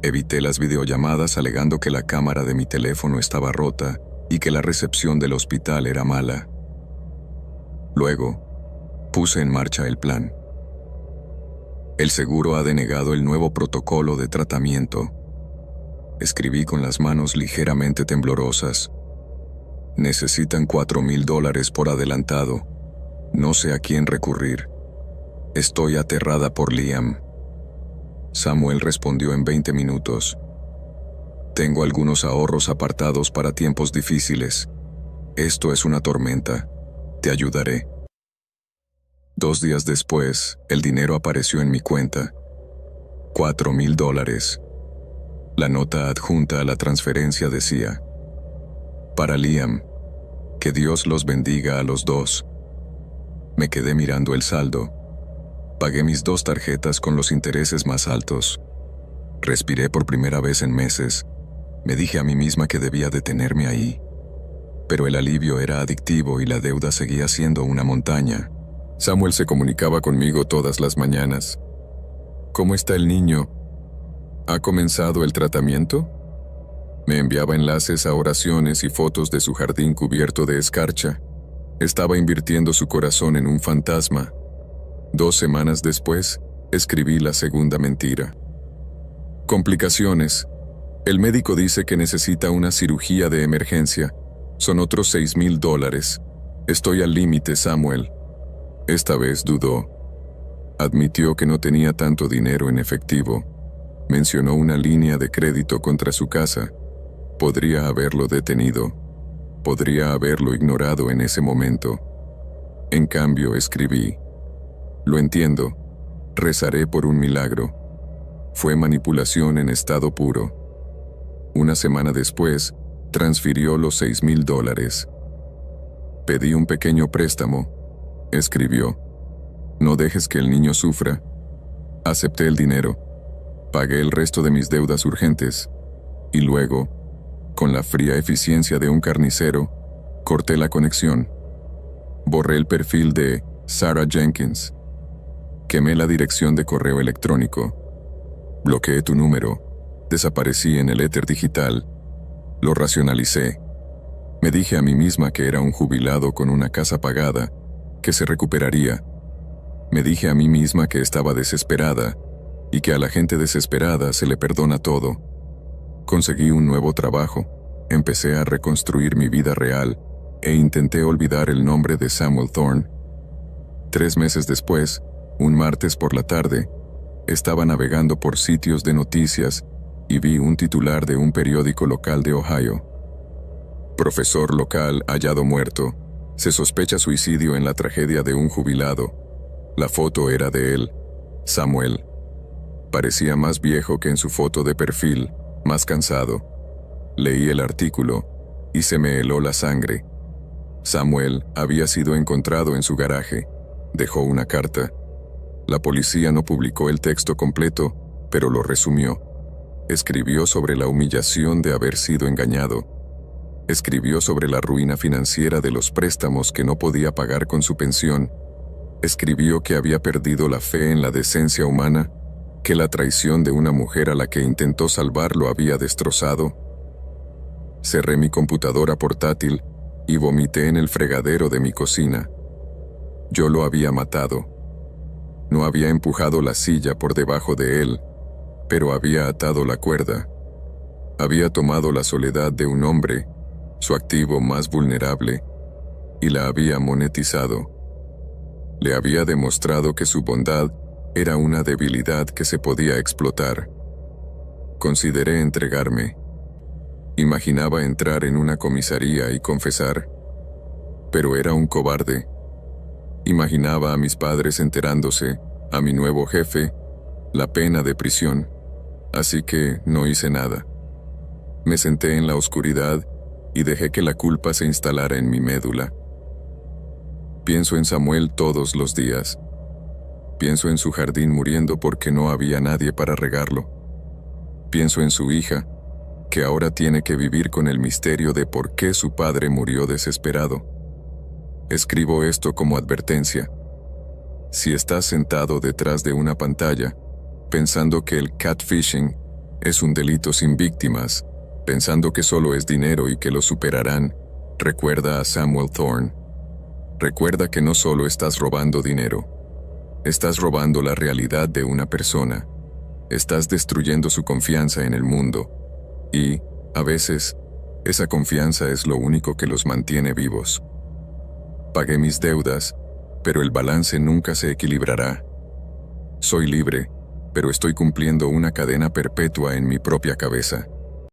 Evité las videollamadas alegando que la cámara de mi teléfono estaba rota y que la recepción del hospital era mala. Luego, puse en marcha el plan. El seguro ha denegado el nuevo protocolo de tratamiento. Escribí con las manos ligeramente temblorosas. Necesitan $4,000 por adelantado. No sé a quién recurrir. Estoy aterrada por Liam. Samuel respondió en 20 minutos. Tengo algunos ahorros apartados para tiempos difíciles. Esto es una tormenta. Te ayudaré. 2 días después, el dinero apareció en mi cuenta. $4,000. La nota adjunta a la transferencia decía: para Liam, que Dios los bendiga a los dos. Me quedé mirando el saldo. Pagué mis 2 tarjetas con los intereses más altos. Respiré por primera vez en meses. Me dije a mí misma que debía detenerme ahí. Pero el alivio era adictivo y la deuda seguía siendo una montaña. Samuel se comunicaba conmigo todas las mañanas. ¿Cómo está el niño? ¿Ha comenzado el tratamiento? Me enviaba enlaces a oraciones y fotos de su jardín cubierto de escarcha. Estaba invirtiendo su corazón en un fantasma. 2 semanas después, escribí la segunda mentira. Complicaciones. El médico dice que necesita una cirugía de emergencia. Son otros $6,000. Estoy al límite, Samuel. Esta vez dudó. Admitió que no tenía tanto dinero en efectivo. Mencionó una línea de crédito contra su casa. Podría haberlo detenido. Podría haberlo ignorado en ese momento. En cambio, escribí: lo entiendo. Rezaré por un milagro. Fue manipulación en estado puro. 1 semana después, transfirió los $6,000. Pedí un pequeño préstamo. Escribió: no dejes que el niño sufra. Acepté el dinero. Pagué el resto de mis deudas urgentes. Y luego, con la fría eficiencia de un carnicero, corté la conexión. Borré el perfil de Sarah Jenkins. Quemé la dirección de correo electrónico. Bloqueé tu número. Desaparecí en el éter digital. Lo racionalicé. Me dije a mí misma que era un jubilado con una casa pagada, que se recuperaría. Me dije a mí misma que estaba desesperada y que a la gente desesperada se le perdona todo. Conseguí un nuevo trabajo, empecé a reconstruir mi vida real e intenté olvidar el nombre de Samuel Thorne. 3 meses después, un martes por la tarde, estaba navegando por sitios de noticias y vi un titular de un periódico local de Ohio. Profesor local hallado muerto. Se sospecha suicidio en la tragedia de un jubilado. La foto era de él, Samuel. Parecía más viejo que en su foto de perfil, más cansado. Leí el artículo y se me heló la sangre. Samuel había sido encontrado en su garaje. Dejó una carta. La policía no publicó el texto completo, pero lo resumió. Escribió sobre la humillación de haber sido engañado. Escribió sobre la ruina financiera de los préstamos que no podía pagar con su pensión. Escribió que había perdido la fe en la decencia humana, que la traición de una mujer a la que intentó salvar lo había destrozado. Cerré mi computadora portátil y vomité en el fregadero de mi cocina. Yo lo había matado. No había empujado la silla por debajo de él, pero había atado la cuerda. Había tomado la soledad de un hombre, su activo más vulnerable, y la había monetizado. Le había demostrado que su bondad era una debilidad que se podía explotar. Consideré entregarme. Imaginaba entrar en una comisaría y confesar, pero era un cobarde. Imaginaba a mis padres enterándose, a mi nuevo jefe, la pena de prisión, así que no hice nada. Me senté en la oscuridad y dejé que la culpa se instalara en mi médula. Pienso en Samuel todos los días. Pienso en su jardín muriendo porque no había nadie para regarlo. Pienso en su hija, que ahora tiene que vivir con el misterio de por qué su padre murió desesperado. Escribo esto como advertencia. Si estás sentado detrás de una pantalla, pensando que el catfishing es un delito sin víctimas, pensando que solo es dinero y que lo superarán, recuerda a Samuel Thorne. Recuerda que no solo estás robando dinero, estás robando la realidad de una persona, estás destruyendo su confianza en el mundo, y, a veces, esa confianza es lo único que los mantiene vivos. Pagué mis deudas, pero el balance nunca se equilibrará. Soy libre, pero estoy cumpliendo una cadena perpetua en mi propia cabeza.